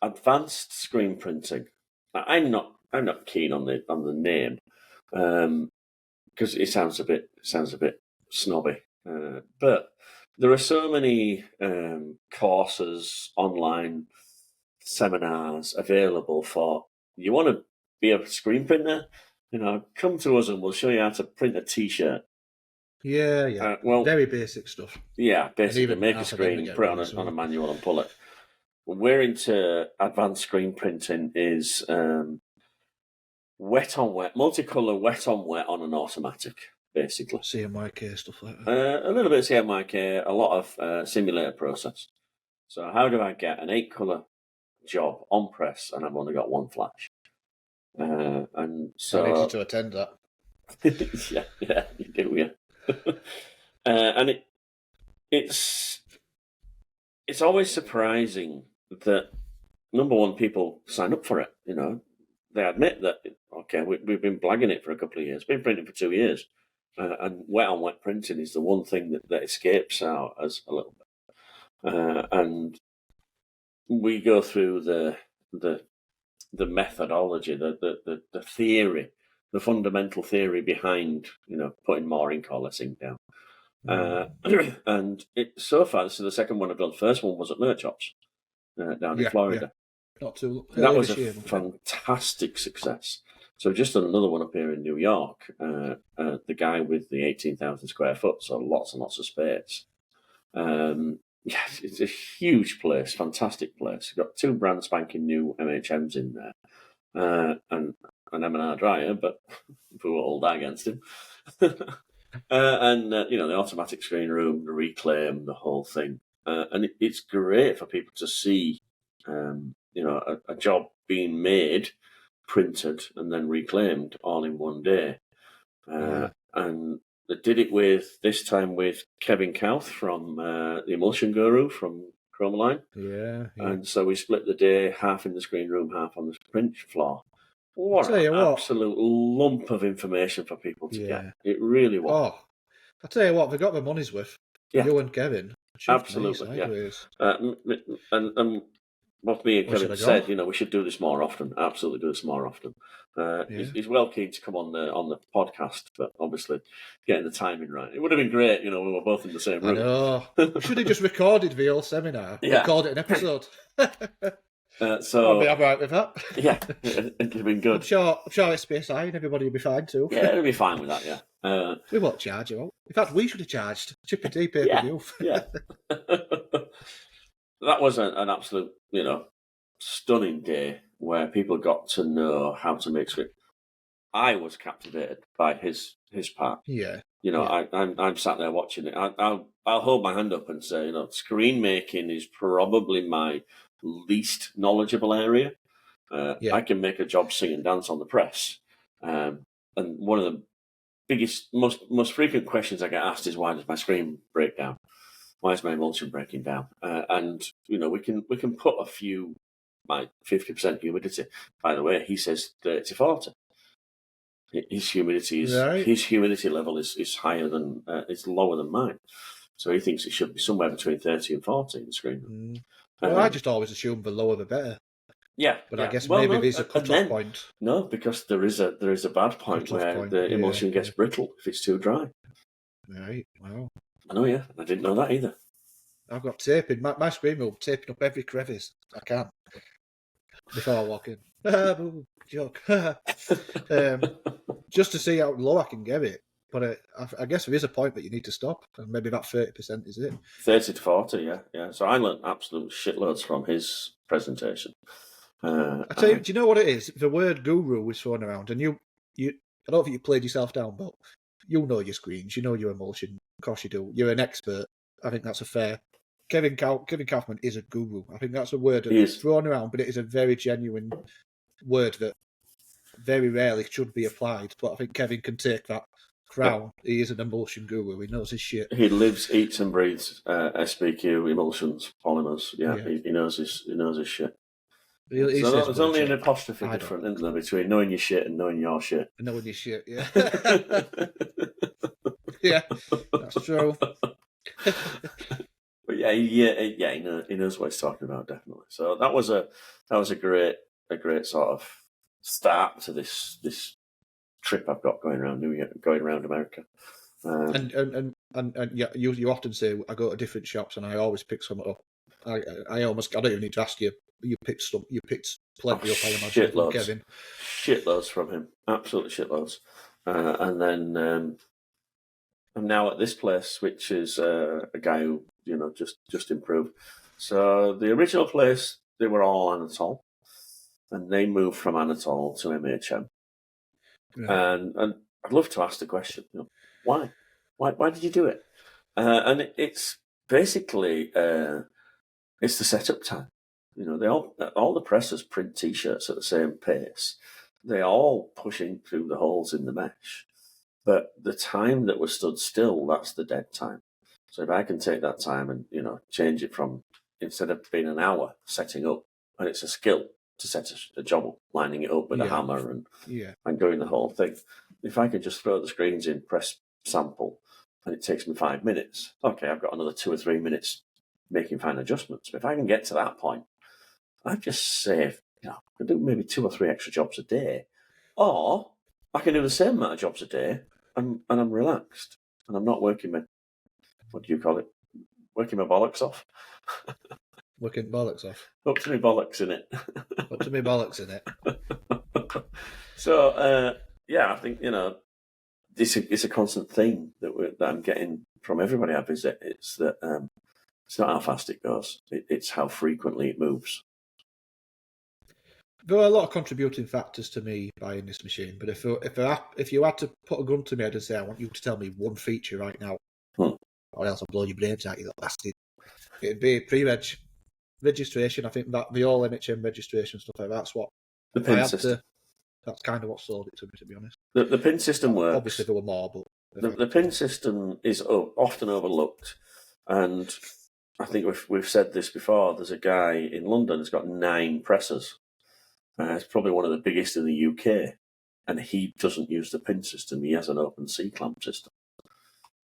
advanced screen printing. Now, I'm not keen on the name because it sounds a bit snobby. But there are so many courses, online seminars available for, you want to be a screen printer? Come to us and we'll show you how to print a T-shirt. Yeah. Well, very basic stuff. Yeah, basically even make a half of them screen, get put it wrong on as a well. manual and pull it. We're into advanced screen printing is wet on wet, multicolour wet on wet on an automatic, basically. CMYK stuff like that. A little bit of CMYK, a lot of simulator process. So how do I get an 8-colour job on press and I've only got one flash? And so I need you to attend that. yeah, you do, yeah. And it's always surprising that, number one, people sign up for it. They admit that, okay, we've been blagging it for a couple of years, been printing for 2 years, and wet on wet printing is the one thing that escapes out as a little bit. And we go through the methodology, the theory, the fundamental theory behind putting more ink or less ink down. And so far, this is the second one I've done. The first one was at Merch Shops down in Florida. Not too. That was a fantastic success. So just done another one up here in New York. The guy with the 18,000 square foot, so lots and lots of space. It's a huge place, fantastic place. Got 2 brand spanking new MHMs in there, and an M&R dryer, but we will hold that against him. And the automatic screen room, the reclaim, the whole thing, and it's great for people to see, a job being made, printed, and then reclaimed all in one day. And they did it this time with Kevin Kouth from the Emulsion Guru from Chromaline. Yeah. And so we split the day, half in the screen room, half on the print floor. What an absolute lump of information for people to get. It really was. Oh, I tell you what, they got their money's worth. You and Kevin. Absolutely, yeah. And what me and Kevin said, we should do this more often. Absolutely do this more often. He's well keen to come on the podcast, but obviously getting the timing right. It would have been great, we were both in the same room. I know. We should have just recorded the whole seminar. Yeah. Called it an episode. So I'll be all right with that. Yeah, it'd have been good. I'm sure SPSI and everybody will be fine too. Yeah, it'll be fine with that, yeah. We won't charge you. In fact, we should have charged Chippy Tea pay-per-view. Yeah. That was an absolute, stunning day where people got to know how to make script. I was captivated by his part. Yeah. I'm sat there watching it. I'll hold my hand up and say, screen making is probably my least knowledgeable area. I can make a job sing and dance on the press. And one of the biggest, most frequent questions I get asked is, why does my screen break down? Why is my emulsion breaking down? And we can put a few, like 50% humidity. By the way, he says 30-40. His humidity level is higher than it's lower than mine. So he thinks it should be somewhere between 30 and 40 in the screen room. Well, I just always assume the lower the better. Yeah, but I guess maybe there's a cut-off point. No, because there is a bad point where the emulsion gets brittle if it's too dry. Right. Wow. I know. Yeah, I didn't know that either. I've got taping. My screen room, taping up every crevice I can before I walk in. Joke. Just to see how low I can get it. But I guess there is a point that you need to stop, and maybe about 30% is it. 30 to 40, yeah. So I learned absolute shitloads from his presentation. I tell you, do you know what it is? The word guru was thrown around, and you I don't think you played yourself down, but you know your screens, you know your emulsion. Of course you do. You're an expert. I think that's a fair. Kevin Kaufman is a guru. I think that's a word that's thrown around, but it is a very genuine word that very rarely should be applied. But I think Kevin can take that crown. Yeah. He is an emulsion guru. He knows his shit. He lives, eats, and breathes SBQ, emulsions, polymers. Yeah. He knows his shit. So there's only an apostrophe difference, isn't there, between knowing your shit and knowing your shit. Knowing your shit, yeah. Yeah, that's true. But he knows what he's talking about, definitely. So that was a great sort of start to this trip I've got going around America. And yeah, you often say I go to different shops and I always pick some up. I don't even need to ask you. You picked plenty up, I imagine, from Kevin. Shitloads from him, absolutely shitloads. And then I'm now at this place, which is a guy who just improved. So the original place, they were all Anatole, and they moved from Anatole to MHM. Right. And I'd love to ask the question, why? Why did you do it? And it's basically it's the setup time. They all the pressers print T-shirts at the same pace. They're all pushing through the holes in the mesh, but the time that was stood still, that's the dead time. So if I can take that time and change it from, instead of being an hour setting up, and it's a skill to set a job up, lining it up with a hammer and doing the whole thing. If I could just throw the screens in, press sample, and it takes me 5 minutes, okay, I've got another 2 or 3 minutes making fine adjustments. But if I can get to that point, I've just saved, I can do maybe 2 or 3 extra jobs a day, or I can do the same amount of jobs a day, and I'm relaxed, and I'm not working my, what do you call it? Working my bollocks off. Working bollocks off. Up to me bollocks in it. Up to me bollocks in it. So I think it's a constant theme that I'm getting from everybody I visit. It's that it's not how fast it goes; it's how frequently it moves. There are a lot of contributing factors to me buying this machine, but if you had to put a gun to me head and say, I want you to tell me one feature right now, or else I'll blow your brains out, you little bastard, it'd be pre-reg registration. I think that the all MHM registration stuff like that's what the pin system. That's kind of what sold it to me, to be honest. The pin system works. Obviously, there were more, but the pin system is often overlooked, and I think we've said this before. There's a guy in London who's got 9 pressers. It's probably one of the biggest in the UK, and he doesn't use the pin system. He has an open C-clamp system.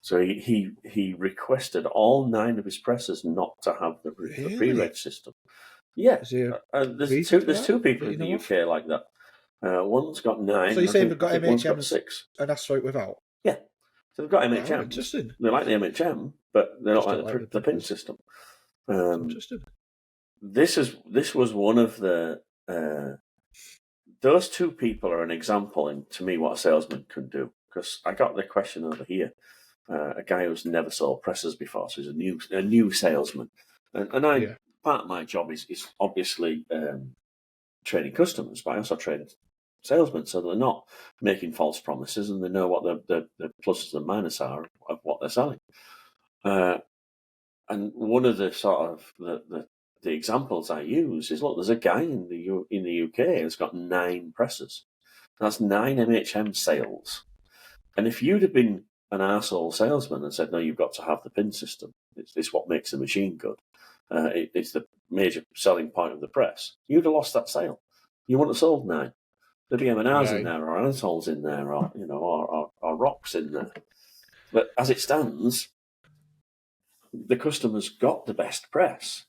So he requested all 9 of his pressers not to have the pre-reg system. Yeah, there's 2 people in the UK like that. One's got 9. So you're saying they've got MHM got 6, and that's right without. Yeah, so they've got MHM. Oh, interesting. They like the MHM, but they're not like the pin system. Interesting. This was one of the. Those 2 people are an example, in to me, what a salesman can do. Because I got the question over here, a guy who's never sold pressers before, so he's a new salesman, and part of my job is obviously training customers, but I also train salesmen, so they're not making false promises and they know what the pluses and minuses are of what they're selling. And one of the sort of the examples I use is, look, there's a guy in the UK who's got 9 pressers. That's 9 MHM sales. And if you'd have been an arsehole salesman and said, no, you've got to have the pin system, it's what makes the machine good, it's the major selling point of the press, you'd have lost that sale. You wouldn't have sold 9. There'd be M&Rs in there, or Anatoles in there, or rocks in there. But as it stands, the customer's got the best press,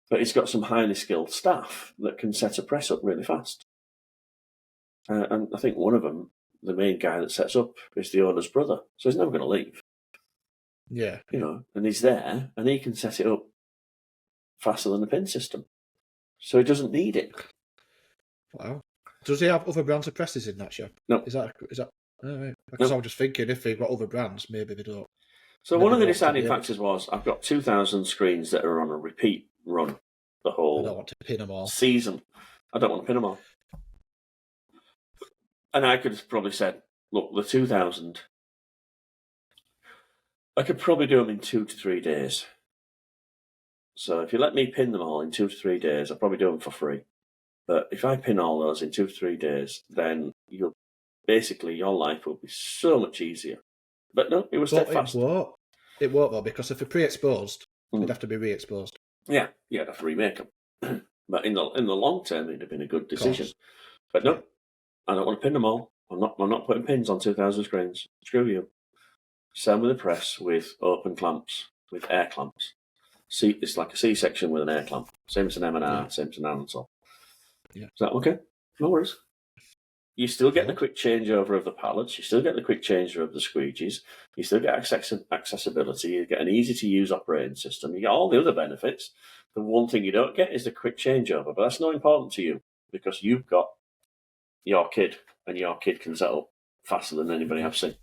but it's got some highly skilled staff that can set a press up really fast. And I think one of them, the main guy that sets up, is the owner's brother, so he's never going to leave. Yeah. And he's there, and he can set it up faster than the pin system, so he doesn't need it. Wow. Does he have other brands of presses in that shop? No. Is that? Oh, right. Because I was just thinking, if they've got other brands, maybe they don't. So one of the deciding factors was, I've got 2,000 screens that are on a repeat run the whole I don't want to pin them all. season. I don't want to pin them all. And I could have probably said, look, the 2,000, I could probably do them in 2 to 3 days. So if you let me pin them all in 2 to 3 days, I'll probably do them for free. But if I pin all those in 2 to 3 days, then your life will be so much easier. But no, it was steadfast. It won't though, because if they're pre-exposed, they'd have to be re-exposed. Yeah, you'd have to remake them. But in the long term, it'd have been a good decision. But no, I don't want to pin them all. I'm not putting pins on 2,000 screens. Screw you. Sell me the press with open clamps, with air clamps. See, it's like a C-section with an air clamp. Same as an M&R, same as an Anatole. Yeah. Is that okay? No worries. You still get the Yeah. quick changeover of the pallets. You still get the quick changeover of the squeegees. You still get accessibility. You get an easy-to-use operating system. You get all the other benefits. The one thing you don't get is the quick changeover, but that's not important to you because you've got your kid, and your kid can set up faster than anybody I've seen.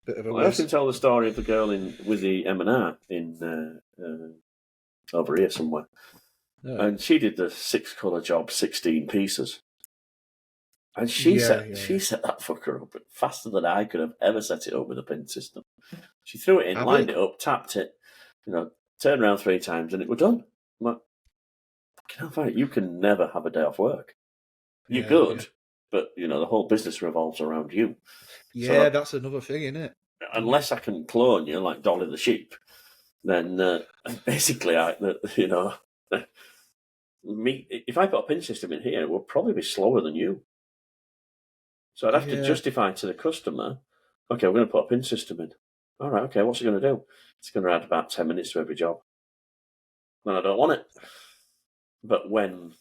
Bit of a I often whiz. tell the story of the girl with the M&R in over here somewhere, Yeah. and she did the 6-colour job, 16 pieces. And she set that fucker up faster than I could have ever set it up with a pin system. She threw it in, lined it up, tapped it, turned around 3 times, and it was done. I'm like, you can never have a day off work. You're good, but the whole business revolves around you. Yeah, so, that's another thing, isn't it? Unless I can clone you like Dolly the sheep, then basically, if I put a pin system in here, it would probably be slower than you. So I'd have to justify to the customer, okay, we're going to put a pin system in. All right, okay, what's it going to do? It's going to add about 10 minutes to every job. And I don't want it. But when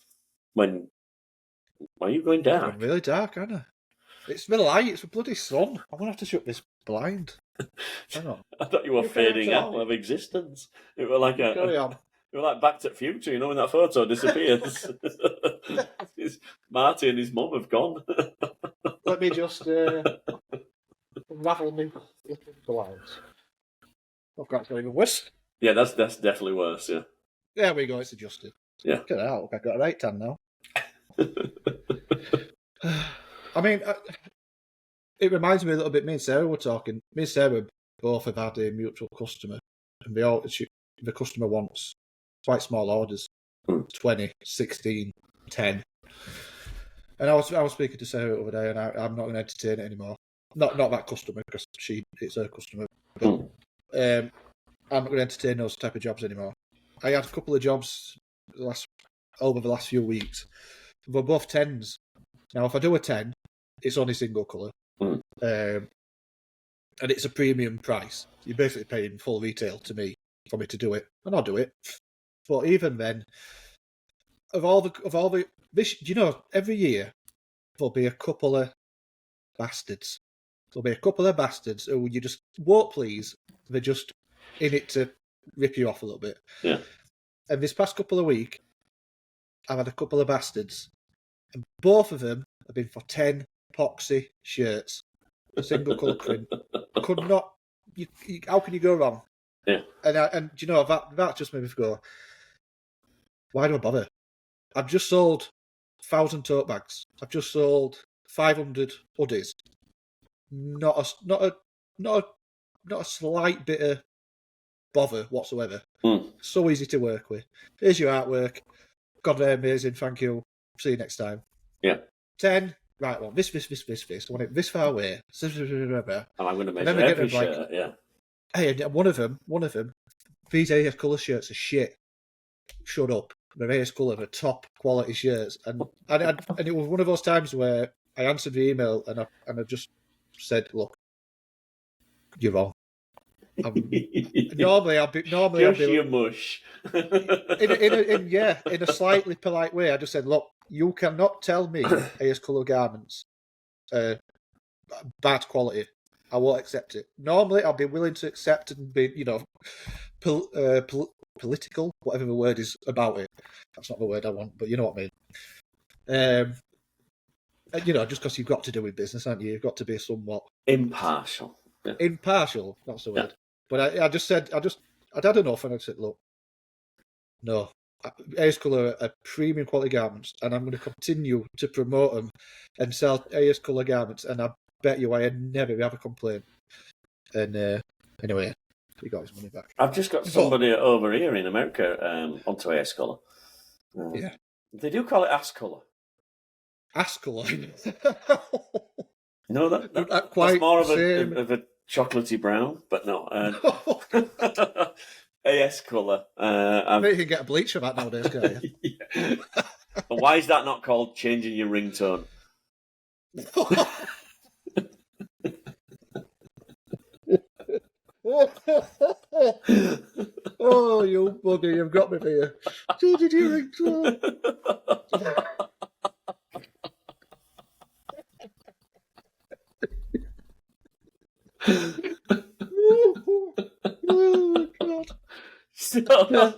are you going dark? It's really dark, aren't I? It's the light, it's a bloody sun. I'm going to have to shut this blind. Hang on. I thought you were fading out of existence. It was like it was like Back to the Future, when that photo disappears. Marty and his mum have gone. Let me just raffle me blinds. I've got to go even worse. Yeah, that's definitely worse, yeah. There we go, it's adjusted. Yeah. Get it out, I've got a right tan now. I mean, it reminds me a little bit, me and Sarah were talking. Me and Sarah both have had a mutual customer, and the customer wants quite small orders, 20, 16, 10. And I was speaking to Sarah the other day, and I'm not going to entertain it anymore. Not that customer, because it's her customer. But I'm not going to entertain those type of jobs anymore. I had a couple of jobs over the last few weeks. They're both 10s. Now, if I do a 10, it's only single colour. And it's a premium price. You're basically paying full retail to me for me to do it, and I'll do it. But even then, of all the this, every year there'll be a couple of bastards. There'll be a couple of bastards who you just won't please. They're just in it to rip you off a little bit. Yeah. And this past couple of weeks, I've had a couple of bastards, and both of them have been for 10 epoxy shirts, a single colour print. Could not. How can you go wrong? Yeah. And that just made me go, why do I bother? I've just sold 1,000 tote bags. I've just sold 500 hoodies. Not a slight bit of bother whatsoever. So easy to work with. Here's your artwork. God, they're amazing. Thank you. See you next time. Yeah. 10. Right, well, this. I want it this far away. And I'm going to measure every shirt, yeah. Hey, one of them, these AS colour shirts are shit. Shut up. They're AS colour, they're top quality shirts. And it was one of those times where I answered the email and I just said, look, you're wrong. Normally I'll be your mush. in a slightly polite way. I just said, look, you cannot tell me AS colour garments bad quality. I won't accept it. Normally I'll be willing to accept and be, political, whatever the word is about it. That's not the word I want, but you know what I mean. Just because you've got to do with business, haven't you? You've got to be somewhat impartial. Yeah. Impartial, that's the word. Yeah. But I just said, I'd had enough, and I said, look, no, AS Colour are premium quality garments, and I'm going to continue to promote them and sell AS Colour garments, and I bet you I never have a complaint. And anyway, he got his money back. I've just got somebody over here in America onto AS Colour. Yeah. They do call it ass colour. Ass colour? No, that's more of a chocolatey brown, but no. AS colour. I bet you can get a bleach for that nowadays, can't you? Yeah. Why is that not called changing your ringtone? Oh, you bugger, you've got me here. Changing your ringtone. So,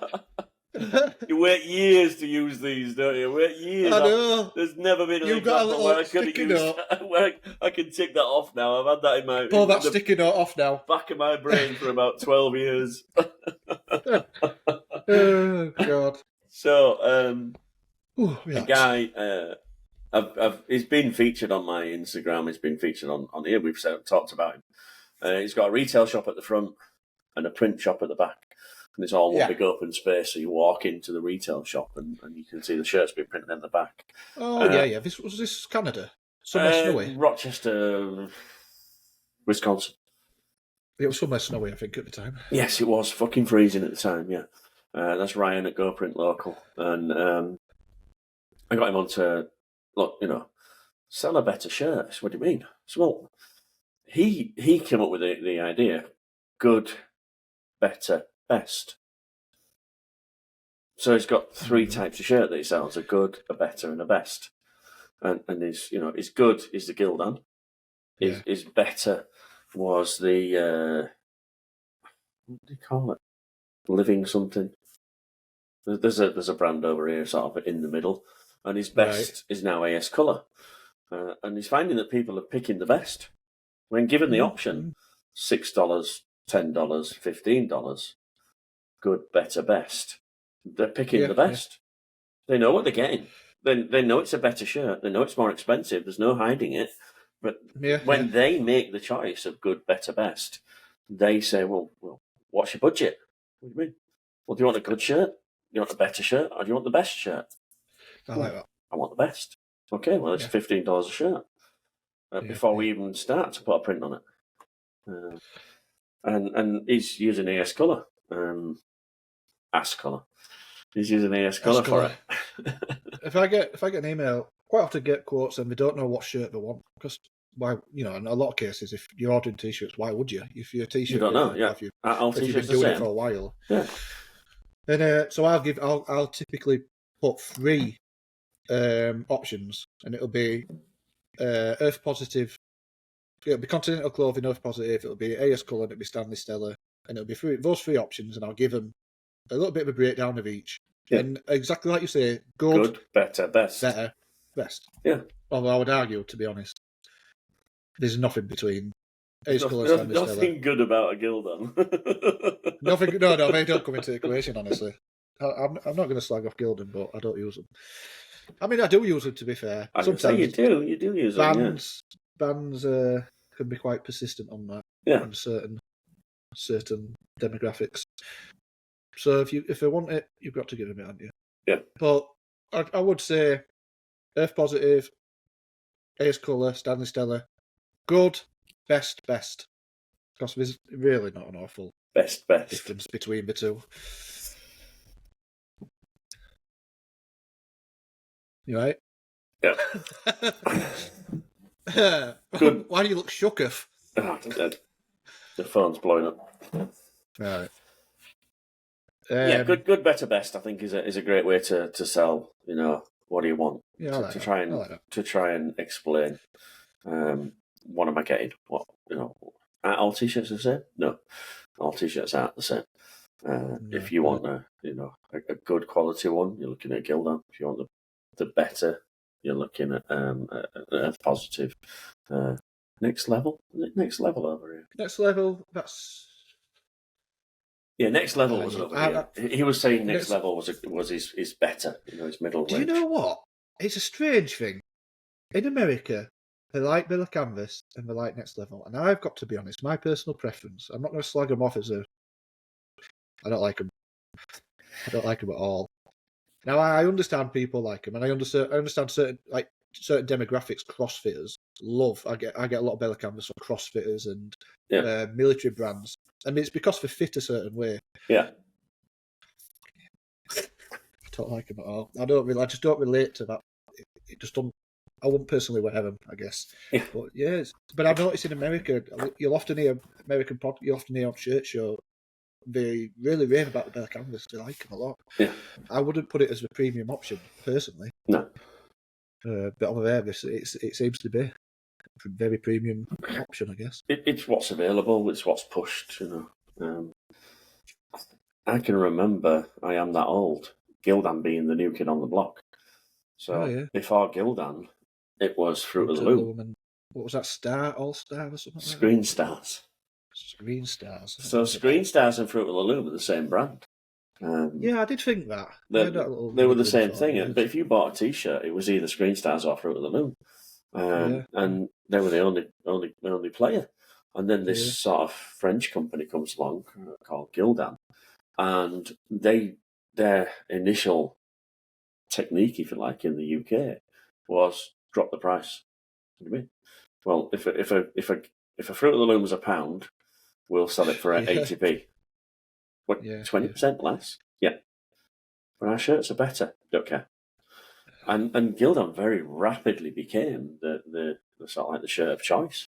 you wait years to use these, don't you? Wait years. I know. There's never been an You've got a example little where I could have sticky used note. that, where I can tick that off now. I've had that in my Pull that the sticky note off now. back of my brain for about 12 years. Oh God. So, Ooh, a relax. guy, he's been featured on my Instagram. He's been featured on here. We've talked about him. He's got a retail shop at the front and a print shop at the back. And it's all one big open space, so you walk into the retail shop and you can see the shirts being printed in the back. Oh, yeah. Was this Canada? Somewhere snowy? Rochester, Wisconsin. It was somewhere snowy, I think, at the time. Yes, it was fucking freezing at the time, yeah. That's Ryan at GoPrint Local. And I got him on to, look, sell a better shirt. What do you mean? So, well, he came up with the idea, good, better, best. So he's got three types of shirt that he sells: a good, a better, and a best. And his good is the Gildan. His better was the what do you call it? Living something. There's a brand over here, sort of in the middle, and his best is now AS Colour, and he's finding that people are picking the best when given the option: $6, $10, $15. Good, better, best. They're picking the best. They know what they're getting. They know it's a better shirt. They know it's more expensive. There's no hiding it. But when they make the choice of good, better, best, they say, well, what's your budget? What do you mean? Well, do you want a good shirt? Do you want a better shirt? Or do you want the best shirt? I like that. I want the best. Okay, well, it's $15 a shirt before we even start to put a print on it. And he's using AS Colour. AS Colour. He's using AS Colour for it. If I get an email, quite often get quotes and they don't know what shirt they want, because why? In a lot of cases, if you're ordering t-shirts, why would you? If you're a t-shirt, you don't know. If you've been doing it for a while, And so I'll typically put three options, and it'll be Earth Positive. It'll be Continental Clothing, Earth Positive. It'll be AS Colour, and it'll be Stanley Stella, and it'll be those three options, and I'll give them a little bit of a breakdown of each. Yeah. And exactly like you say, good, better, best. Yeah. Although I would argue, to be honest, there's nothing between AS Colour, Stanley Stella. Nothing good about a Gildan. Nothing. No, they don't come into the equation, honestly. I'm not going to slag off Gildan, but I don't use them. I mean, I do use them, to be fair. Sometimes you do use them. Bands can be quite persistent on that. On certain demographics. So if they want it, you've got to give them it, haven't you? Yeah. But I would say Earth Positive, AS Colour, Stanley Stella, good, best. Because there's really not an awful best difference between the two. You right? Yeah. Good. Why do you look shooketh? The phone's blowing up. Right. Good, better, best. I think is a great way to sell. What do you want? To try and explain. What am I getting? What are all t-shirts the same? No, all t-shirts aren't the same. If you want a good quality one, you're looking at Gildan. If you want the better, you're looking at Earth Positive. Next Level? Is it Next Level over here? Next Level, that's... Yeah, Next Level was over here. He was saying Next Level was his better, his middle range. Do you know what? It's a strange thing. In America, they like Bill of Canvas and they like Next Level. And I've got to be honest, my personal preference, I'm not going to slag them off as I don't like them. I don't like them at all. Now, I understand people like them, and I understand certain demographics, CrossFitters love. I get a lot of Bella Canvas from CrossFitters and military brands. I mean, it's because they fit a certain way. Yeah. I don't like them at all. I just don't relate to that. It just don't. I wouldn't personally wear them, I guess. Yeah. But but I've noticed in America, you'll often hear you often hear on shirt show. They really rave about the Bella Canvas. They like them a lot. Yeah. I wouldn't put it as a premium option, personally. No. But over there, it seems to be a very premium option, I guess. It's what's available. It's what's pushed, I can remember, I am that old, Gildan being the new kid on the block. So Oh, yeah. before Gildan, it was Fruit of the Fruit of the Loom, Loom and what was that? All Star or something like that? Screen Stars. Screen Stars. That So rings a bell. Screen Stars and Fruit of the Loom are the same brand. Yeah, I did think that. They They, had that little they were the niggling same for thing, years. but if you bought a T-shirt, it was either Screen Stars or Fruit of the Loom, Yeah. and they were the only player. And then this Yeah. sort of French company comes along called Gildan, and their initial technique, if you like, in the UK was drop the price. What do you mean? Well, if a Fruit of the Loom was £1, we'll sell it for Yeah. 80p. What, Yeah. 20% less? Yeah. But our shirts are better. Don't care. And Gildan very rapidly became the sort of like the shirt of choice.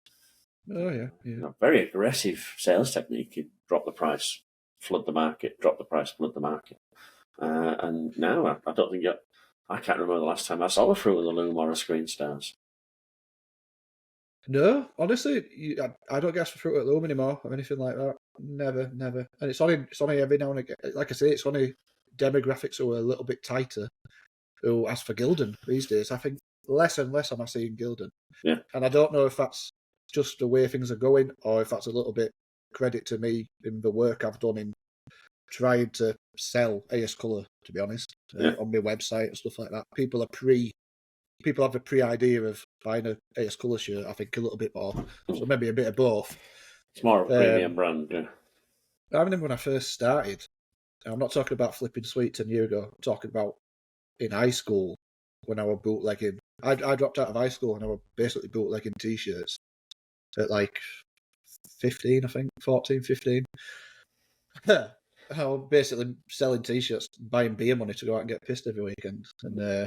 Oh, yeah. Yeah. You know, very aggressive sales technique. You drop the price, flood the market. Drop the price, flood the market. And now I don't think I can't remember the last time I saw a Fruit of the Loom or a Screen Stars. No, honestly, I don't guess for Fruit at Loom anymore or anything like that. Never. And it's only every now and again. Like I say, it's only demographics who are a little bit tighter who ask for Gildan these days. I think less and less am I seeing Gildan. Yeah. And I don't know if that's just the way things are going or if that's a little bit credit to me in the work I've done in trying to sell AS Colour, to be honest, on my website and stuff like that. People have a pre-idea of buying a AS Colour shirt, I think, a little bit more. So maybe a bit of both. It's more of a premium brand. Yeah. I remember when I first started, and I'm not talking about flipping sweet 10 years ago, I'm talking about in high school when I was bootlegging. I dropped out of high school and I was basically bootlegging T-shirts at like 15, I think, 14, 15. I was basically selling T-shirts, buying beer money to go out and get pissed every weekend. And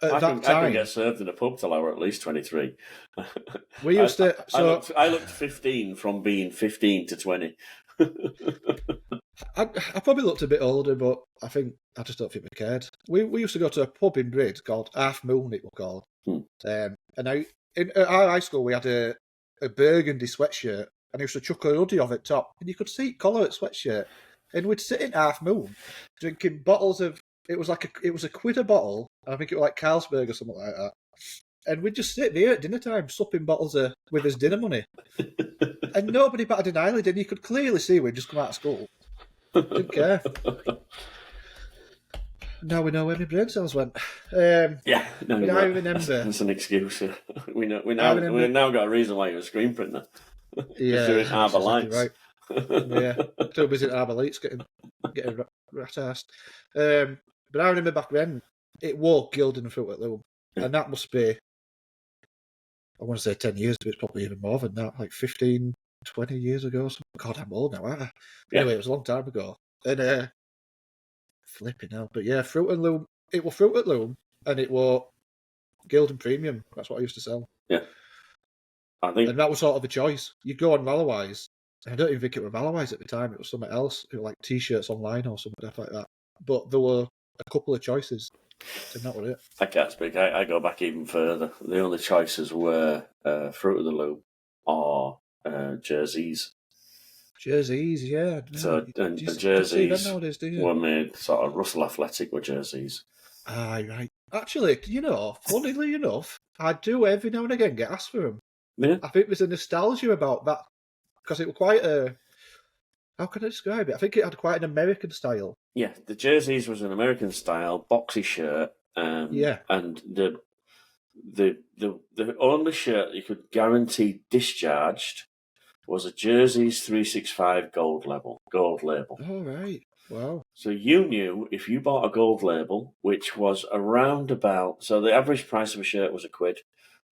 I can get served in a pub till I were at least 23. We used to. I looked 15 from being 15 to 20. I probably looked a bit older, but I just don't think we cared. We used to go to a pub in Brid called Half Moon, it was called. And at our high school, we had a burgundy sweatshirt, and I used to chuck a hoodie off at top, and you could see collar at sweatshirt. And we'd sit in Half Moon drinking bottles of. It was a quid a bottle. I think it was like Carlsberg or something like that. And we'd just sit there at dinner time, supping bottles with his dinner money. And nobody batted an eyelid, and you could clearly see we'd just come out of school. Didn't care. Now we know where my brain cells went. I remember. That's an excuse. We've now got a reason why you're a screen printer. Yeah, doing Harbour Lights. Right. Yeah, too busy at Harbour Lights getting rat-assed. But I remember back then, it was Gildan Fruit at Loom, and that must be, I want to say 10 years, but it's probably even more than that, like 15, 20 years ago. God, I'm old now, aren't I? Anyway, it was a long time ago. And flipping hell. But yeah, Fruit and Loom, it was Fruit at Loom, and it was Gildan Premium. That's what I used to sell. Yeah. And that was sort of a choice. You go on Valorwise. I don't even think it was Valorwise at the time. It was something else. It was like T-shirts online or something like that. But there were a couple of choices, and that was it. I can't speak. I go back even further. The only choices were Fruit of the Loom or jerseys. Jerseys, yeah. So and jerseys nowadays, were made sort of Russell Athletic with jerseys. Aye, right. Actually, funnily enough, I do every now and again get asked for them. Yeah. I think there's a nostalgia about that because it was quite a. How can I describe it? I think it had quite an American style. Yeah, the jerseys was an American style boxy shirt. Yeah. And the only shirt you could guarantee discharged was a Jerseys 365 gold label. Oh, right. Wow. So you knew if you bought a gold label, which was around about, so the average price of a shirt was £1,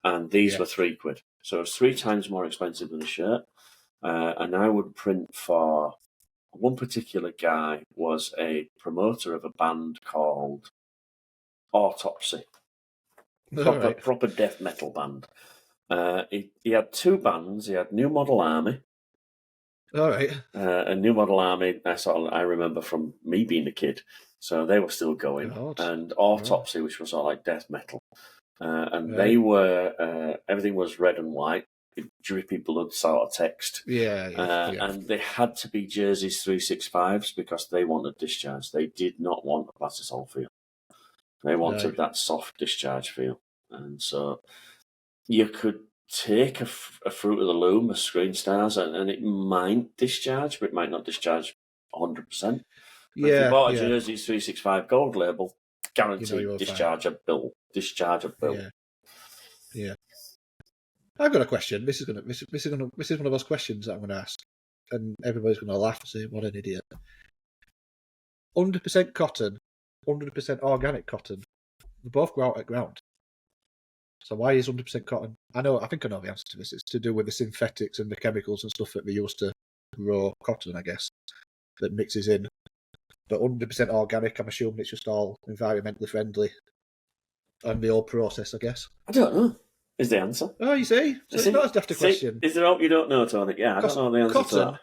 and these were £3. So it was 3 times more expensive than a shirt. And I would print for one particular guy was a promoter of a band called Autopsy. Proper death metal band. He had 2 bands. He had New Model Army. All right. And New Model Army, I remember from me being a kid. So they were still going. And Autopsy, which was all like death metal. And they were, everything was red and white. drippy blood sort of text. Yeah. And they had to be Jersey's 365s because they wanted discharge. They did not want a plastisol feel. They wanted that soft discharge feel. And so you could take a Fruit of the Loom, a Screen Stars, and it might discharge, but it might not discharge 100%. But if you bought a Jersey's 365 gold label, guaranteed discharge a bill. Yeah. I've got a question. This is one of those questions that I'm gonna ask, and everybody's gonna laugh and say, "What an idiot!" 100% cotton, 100% organic cotton. They both grow out at ground. So why is 100% cotton? I think I know the answer to this. It's to do with the synthetics and the chemicals and stuff that they use to grow cotton, I guess, that mixes in. But 100% organic, I'm assuming it's just all environmentally friendly and the whole process, I guess. I don't know. Is the answer? Oh, you see? So it's not as daft a question. Is there hope you don't know, Tony? Yeah, I don't know the answer to that. Cotton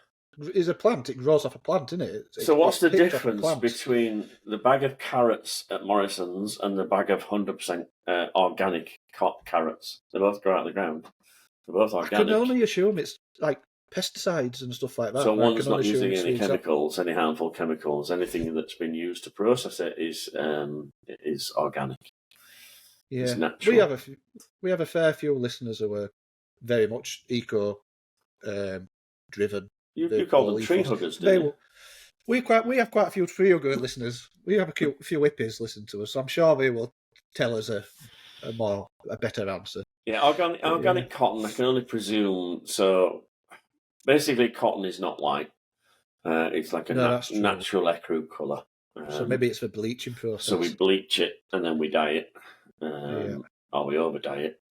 is a plant. It grows off a plant, isn't it? So what's the difference between the bag of carrots at Morrison's and the bag of 100% organic carrots? They both grow out of the ground. They're both organic. I can only assume it's like pesticides and stuff like that. So one's not using any chemicals, any harmful chemicals. Anything that's been used to process it is organic. Yeah, it's natural. We have a fair few listeners who are very much eco driven. You call them tree huggers, don't you? We have quite a few tree hugger listeners. We have a few hippies listen to us, so I'm sure they will tell us a better answer. Yeah, organic cotton, I can only presume. So basically, cotton is not white. It's like a natural ecru colour. So maybe it's the bleaching process. So we bleach it and then we dye it, or we over dye it.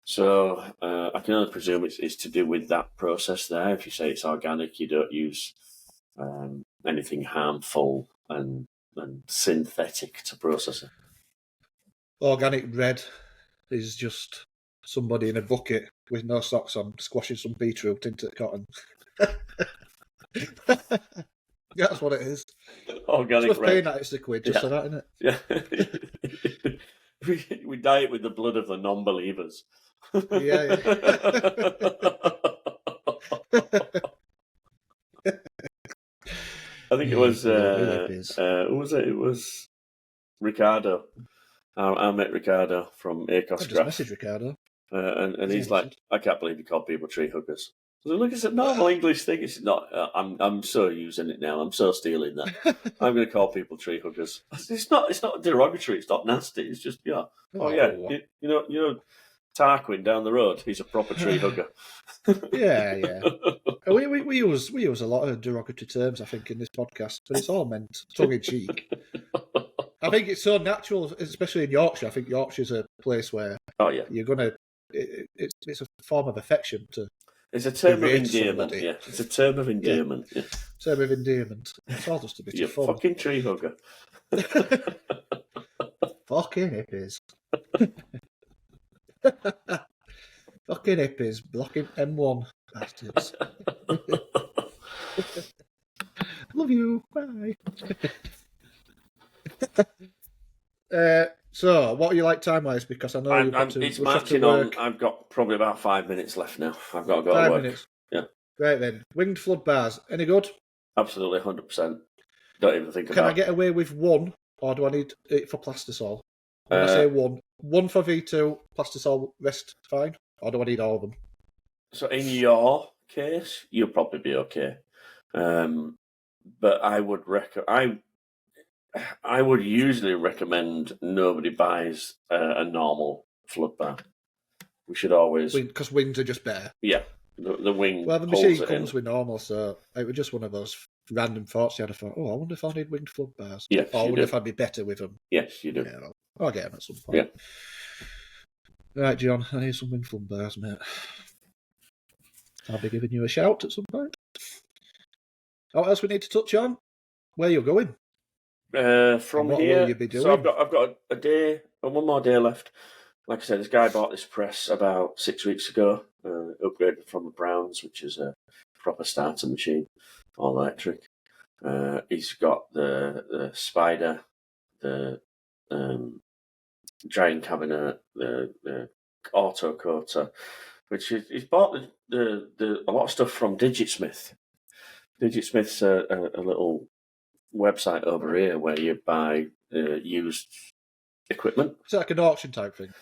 So I can only presume it's to do with that process there. If you say it's organic, you don't use anything harmful and synthetic to process it. Organic red is just somebody in a bucket with no socks on squashing some beetroot into the cotton. That's what it is. Organic it's red. Paying that extra quid just for that, isn't it? Yeah. we dye it with the blood of the non-believers. Yeah. I think it was who was it? It was Ricardo. I met Ricardo from ACOS. I just messaged Ricardo. And he's like, I can't believe you call people tree huggers. I was like, look, it's a normal English thing. It's not. I'm so using it now. I'm so stealing that. I'm going to call people tree huggers. It's not derogatory. It's not nasty. It's just you know, Tarquin down the road. He's a proper tree hugger. Yeah. We use a lot of derogatory terms, I think, in this podcast, but it's all meant tongue in cheek. I think it's so natural, especially in Yorkshire. I think Yorkshire's a place where you're gonna. It's a form of affection to. It's a term of endearment. Yeah, it's a term of endearment. Yeah. Term of endearment. It's all just a bit of fun. Fucking tree hugger. Fucking hippies. Fucking hippies blocking M1 bastards. Love you. Bye. So, what are you like time-wise? Because I know it's marching on. I've got probably about 5 minutes left now. I've got to go 5 to work. minutes. Yeah. Right then. Winged flood bars. Any good? Absolutely, 100%. Don't even think about it. Can I get away with one, or do I need it for plastisol? When I say one for V2, plastisol, rest fine? Or do I need all of them? So in your case, you'll probably be okay. But I would usually recommend nobody buys a normal flood bar. We should always... Because wings are just better. Yeah, the wing. Well, the machine comes with normal, so it was just one of those random thoughts you had. I thought, I wonder if I need winged flood bars. Yes, or I wonder if I'd be better with them. Yes, you do. Yeah, I'll get them at some point. Yeah. Right, John, I need some winged flood bars, mate. I'll be giving you a shout at some point. What else we need to touch on? Where you're going? From what here, will you be doing? So I've got a day, one more day left. Like I said, this guy bought this press about 6 weeks ago, upgraded from the Browns, which is a proper starter machine, all electric. He's got the Spider, the drying cabinet, the auto coater, which is he's bought a lot of stuff from Digitsmith. Digitsmith's a little website over here where you buy used equipment. Is that like an auction type thing?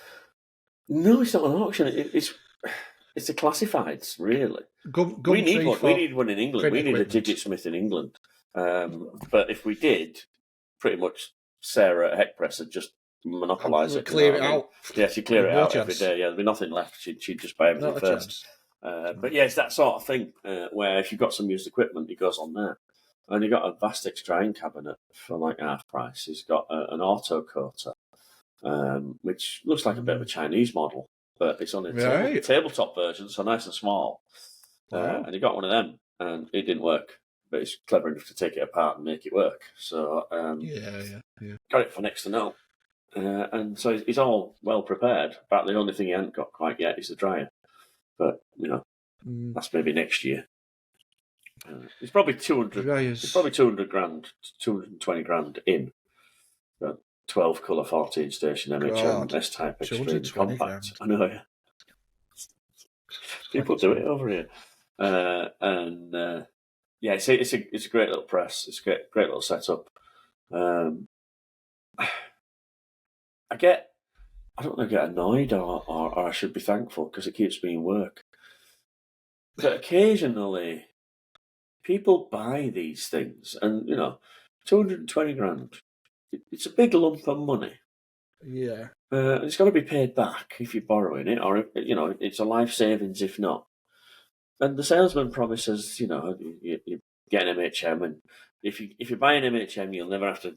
No, it's not an auction. It's the classifieds, really. We need one. We need one in England. We need a Digitsmith in England. But if we did, pretty much Sarah at Heckpress would just monopolise it. Clear it out. Yeah, she'd clear it out every day. Yeah, there'd be nothing left. She'd just buy everything first. But yeah, it's that sort of thing where if you've got some used equipment, it goes on there. And you've got a Vastix drying cabinet for like half price. He's got an auto coater, which looks like a bit of a Chinese model, but it's on a tabletop version, so nice and small. And he got one of them, and it didn't work. But he's clever enough to take it apart and make it work. So got it for next to no. And so he's all well prepared. But the only thing he hasn't got quite yet is the dryer. But that's maybe next year. It's probably 200. It's probably 200 grand, 220 grand in. 12 colour 14 station MHM S type extreme compact. I know. Yeah. People do it over here, yeah, it's a great little press. It's a great little setup. I don't want to get annoyed or I should be thankful because it keeps me in work. But occasionally, people buy these things, and 220 grand. It's a big lump of money. Yeah. It's got to be paid back if you're borrowing it, or it's a life savings if not. And the salesman promises, you get an MHM, and if you buy an MHM, you'll never have to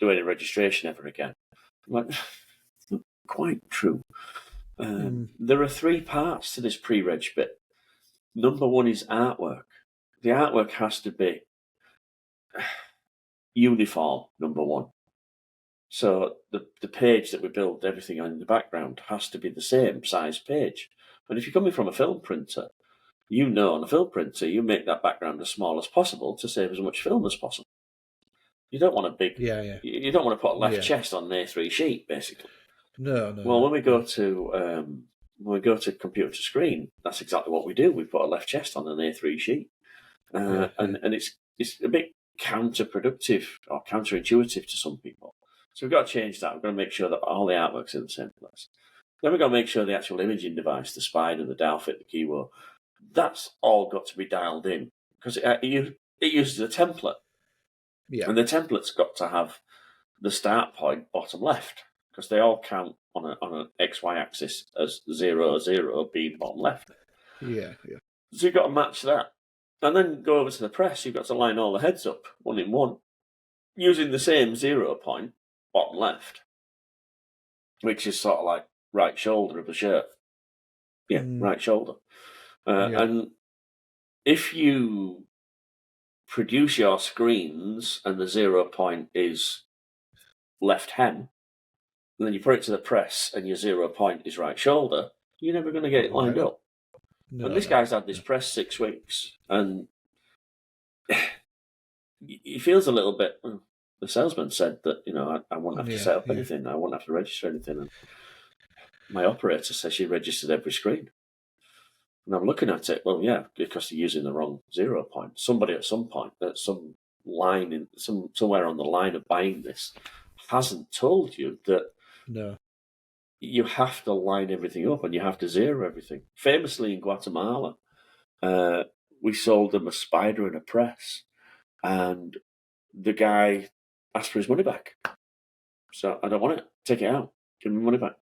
do any registration ever again. I'm like, it's not quite true. There are 3 parts to this pre-reg bit. Number 1 is artwork. The artwork has to be uniform, number 1. So the page that we build everything on in the background has to be the same size page. And if you're coming from a film printer, on a film printer, you make that background as small as possible to save as much film as possible. You don't want a big... You don't want to put a left chest on an A3 sheet, basically. No. Well, when we go to computer to screen, that's exactly what we do. We put a left chest on an A3 sheet. And it's a bit counterproductive or counterintuitive to some people. So we've got to change that. We've got to make sure that all the artwork's in the same place. Then we've got to make sure the actual imaging device, the spider, the dial fit, the keyword, that's all got to be dialed in because it uses a template. Yeah. And the template's got to have the start point bottom left because they all count on an XY axis as 0, 0 being bottom left. Yeah. So you've got to match that. And then go over to the press, you've got to line all the heads up, 1 in 1, using the same 0 point, bottom left, which is sort of like right shoulder of the shirt. Yeah, right shoulder. And if you produce your screens and the 0 point is left hem, and then you put it to the press and your 0 point is right shoulder, you're never going to get it lined up. No, and this guy's had this press 6 weeks, and he feels a little bit. The salesman said that I won't have to set up anything, I won't have to register anything. And my operator says she registered every screen, and I'm looking at it. Well, yeah, because you're using the wrong 0 point. Somebody at some point, at some line somewhere on the line of buying this, hasn't told you that. No. You have to line everything up and you have to zero everything. Famously in Guatemala, we sold them a spider and a press, and the guy asked for his money back. So I don't want it. Take it out. Give me money back.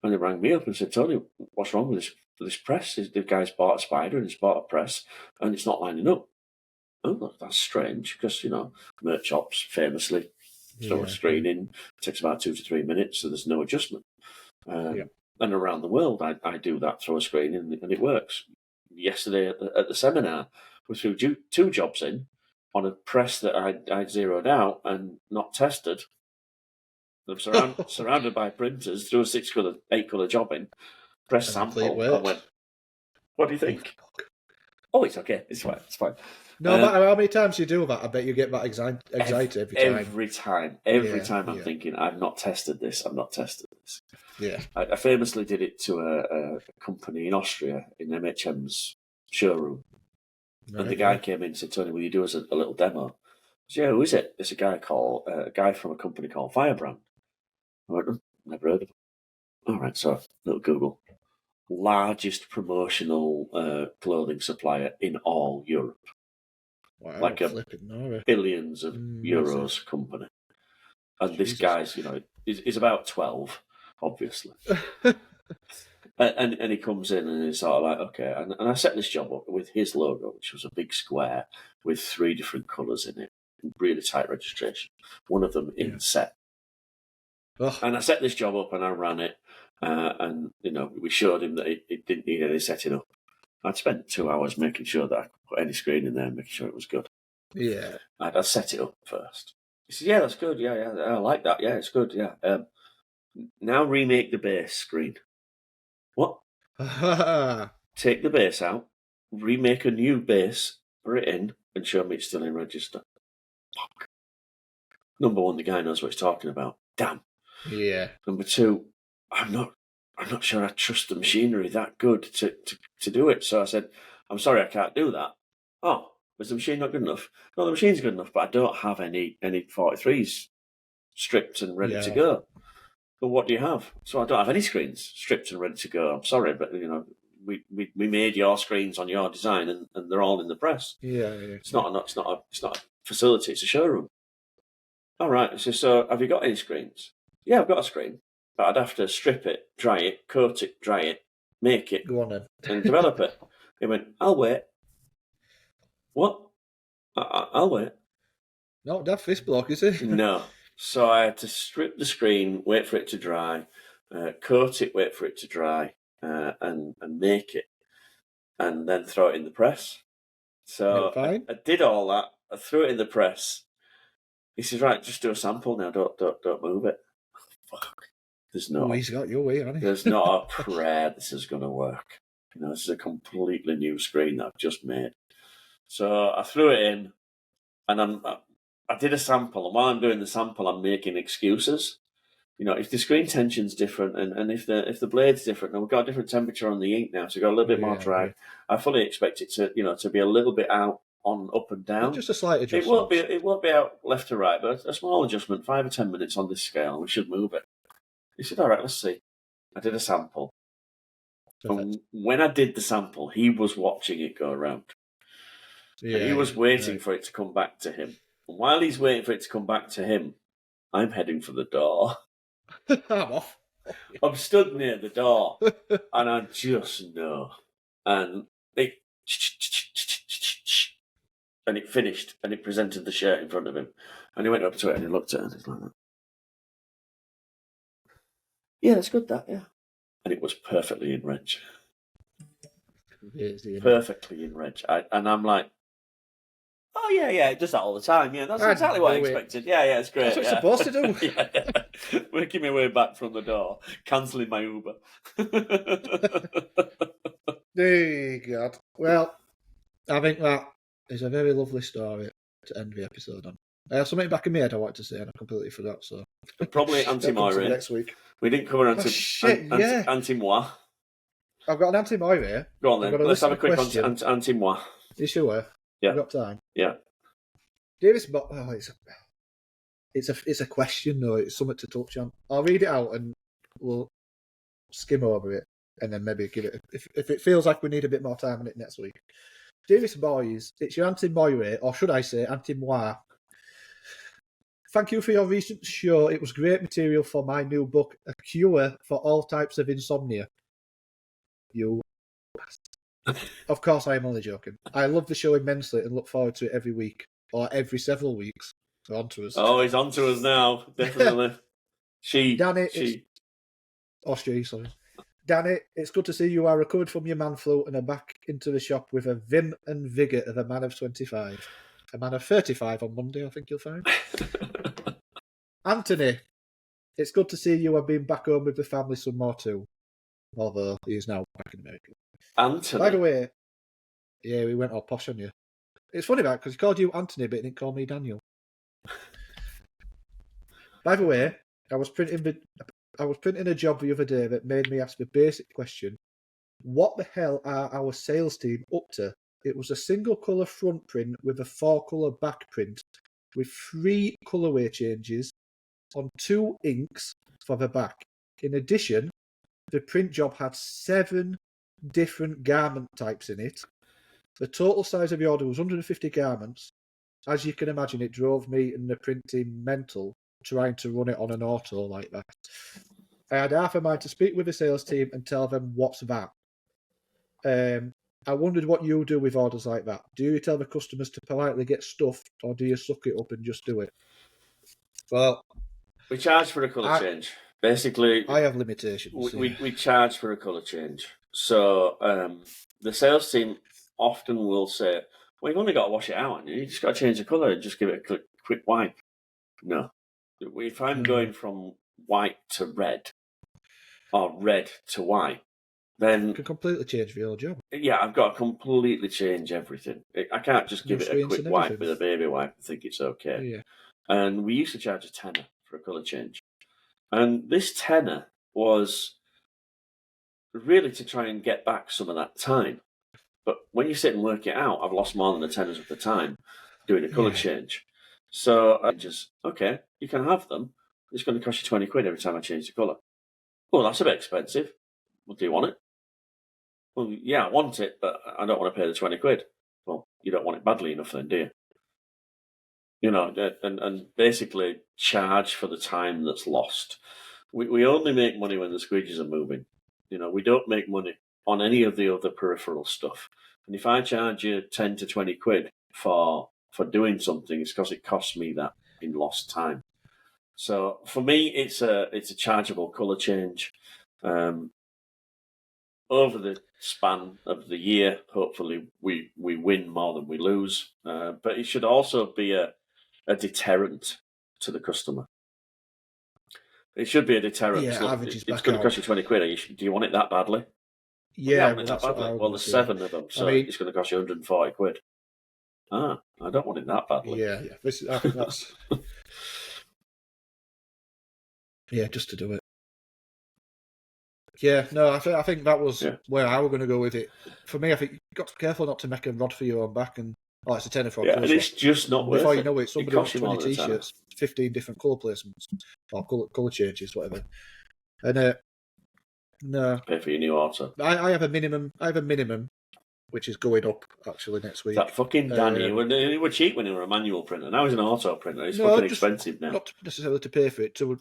And they rang me up and said, Tony, what's wrong with this press? The guy's bought a spider and he's bought a press and it's not lining up. Oh, that's strange because, merch shops famously throw a screen in. It takes about 2 to 3 minutes, so there's no adjustment. And around the world, I do that, throw a screen in, and it works. Yesterday at the seminar, we threw 2 jobs in on a press that I'd zeroed out and not tested. I'm surrounded by printers, threw a 8 colour job in, press sample, and went, what do you think? Oh, it's okay. It's fine. No matter how many times you do that, I bet you get that excited every time. Every time I'm thinking, I've not tested this. this. Yeah. I famously did it to a company in Austria in MHM's showroom. Right, And the guy came in and said, Tony, will you do us a little demo? I said, yeah, who is it? It's a guy from a company called Firebrand. I went, never heard of him. All right, so little Google. Largest promotional clothing supplier in all Europe. Wow, Like a flipping Nora. billions of Massive. euros company. And this Jesus. guy's, he's about 12, obviously. And he comes in and he's sort of like, okay. And I set this job up with his logo, which was a big square with 3 different colours in it. Really tight registration. One of them in set. Oh, And I set this job up and I ran it. And, we showed him that it didn't need any setting up. I'd spent 2 hours making sure that I could put any screen in there and making sure it was good. yeah. I'd set it up first. He said, yeah, that's good. Yeah, I like that. Yeah, it's good. Yeah. Now remake the base screen. What? Take the base out, remake a new base, put it in, and show me it's still in register. Fuck. Number 1, the guy knows what he's talking about. Damn. Yeah. Number 2, I'm not sure I trust the machinery that good to do it. So I said, I'm sorry, I can't do that. Oh, was the machine not good enough? No, the machine's good enough, but I don't have any 43s stripped and ready to go. But what do you have? So I don't have any screens stripped and ready to go. I'm sorry, but we made your screens on your design, and they're all in the press. Yeah. It's not a facility. It's a showroom. All right. So have you got any screens? Yeah, I've got a screen, but I'd have to strip it, dry it, coat it, dry it, make it, Go on then. and develop it. He went, I'll wait. What? I'll wait. Not daft this bloke, is it? No. So I had to strip the screen, wait for it to dry, coat it, wait for it to dry, and make it, and then throw it in the press. So I did all that. I threw it in the press. He says, "Right, just do a sample now. Don't move it." Fuck. There's no. He's got your way, hasn't he? There's not a prayer this is going to work. This is a completely new screen that I've just made. So I threw it in, and I did a sample, and while I'm doing the sample, I'm making excuses. If the screen tension's different, and if the blade's different, and we've got a different temperature on the ink now, so we've got a little bit more dry. Yeah. I fully expect it to be a little bit out on up and down. Just a slight adjustment. It won't be out left to right, but a small adjustment, 5 or 10 minutes on this scale, and we should move it. He said, "All right, let's see." I did a sample. And when I did the sample, he was watching it go around. Yeah, and he was waiting for it to come back to him. And while he's waiting for it to come back to him, I'm heading for the door. I'm off. I'm stood near the door, and I just know. And it finished, and it presented the shirt in front of him. And he went up to it, and he looked at it, and he's like that. Yeah, that's good, that, yeah. And it was perfectly in reg. Perfectly in reg. And I'm like, oh, yeah, it does that all the time. Yeah, that's exactly what I expected. Yeah, it's great. That's what it's supposed to do. Yeah. Making my way back from the door, cancelling my Uber. Dear God. Well, I think that is a very lovely story to end the episode on. I have something back in my head I wanted to say, and I completely forgot, so... Probably anti-Moira. Next week. We didn't cover anti-moi. I've got an anti-Moira here. Go on then, let's have a quick anti-moi. You sure? Yeah. You've got time? Yeah. Dearest it's a question, though. It's something to touch on. I'll read it out and we'll skim over it and then maybe give it... If it feels like we need a bit more time on it next week. Dearest boys, it's your anti-Moira, or should I say anti-moi. Thank you for your recent show. It was great material for my new book, A Cure for All Types of Insomnia. You. Of course, I am only joking. I love the show immensely and look forward to it every week, or every several weeks. So on to us. Oh, he's on to us now, definitely. Danny, sorry. Danny, it's good to see you are recovered from your man flu and are back into the shop with a vim and vigour of a man of 25. A man of 35 on Monday, I think you'll find. Anthony, it's good to see you have been back home with the family some more too. Although he is now back in America. Anthony? By the way, yeah, we went all posh on you. It's funny that because he called you Anthony, but he didn't call me Daniel. By the way, I was printing I was printing a job the other day that made me ask the basic question: what the hell are our sales team up to? It was a single colour front print with a 4-colour back print, with 3 colourway changes on 2 inks for the back. In addition, the print job had 7 different garment types in it. The total size of the order was 150 garments. As you can imagine, it drove me and the print team mental trying to run it on an auto like that. I had half a mind to speak with the sales team and tell them what's that. I wondered what you do with orders like that. Do you tell the customers to politely get stuffed, or do you suck it up and just do it? Well, we charge for a colour change. Basically, I have limitations. We charge for a colour change. So the sales team often will say, well, you've only got to wash it out, and you just got to change the colour and just give it a quick wipe. No. If I'm going from white to red, or red to white, then... You can completely change the whole job. Yeah, I've got to completely change everything. I can't just give it a quick wipe with a baby wipe and think it's okay. Yeah. And we used to charge a tenner for a colour change. And this tenner was really to try and get back some of that time. But when you sit and work it out, I've lost more than the tenners of the time doing a colour change. So I just, okay, you can have them. It's going to cost you 20 quid every time I change the colour. Well, that's a bit expensive. Well, do you want it? Well, yeah, I want it, but I don't want to pay the 20 quid. Well, you don't want it badly enough then, do you? You know, and basically charge for the time that's lost. We only make money when the squeegees are moving. You know, we don't make money on any of the other peripheral stuff. And if I charge you 10 to 20 quid for doing something, it's because it costs me that in lost time. So for me, it's a chargeable colour change. Over the span of the year, hopefully we win more than we lose. But it should also be a deterrent to the customer. It should be a deterrent. Yeah, Look, averages it's back going to out. cost you 20 quid. Do you want it that badly? Yeah, I want it that badly. Well, there's 7 of them, so it's going to cost you 140 quid. I don't want it that badly. Yeah. I think that's... yeah, just to do it. Yeah, no, I think that was where I was going to go with it. For me, I think you've got to be careful not to make a rod for your own back. And it's a tenner for and it's just not worth it. Before you know it, somebody costs wants you more 20 than a t-shirts, 15 different colour placements, or colour changes, whatever. And no, pay for your new auto. I have a minimum, which is going up actually next week. That fucking Danny, he were cheap when he were a manual printer. Now he's an auto printer. It's fucking expensive now. Not necessarily to pay for it, to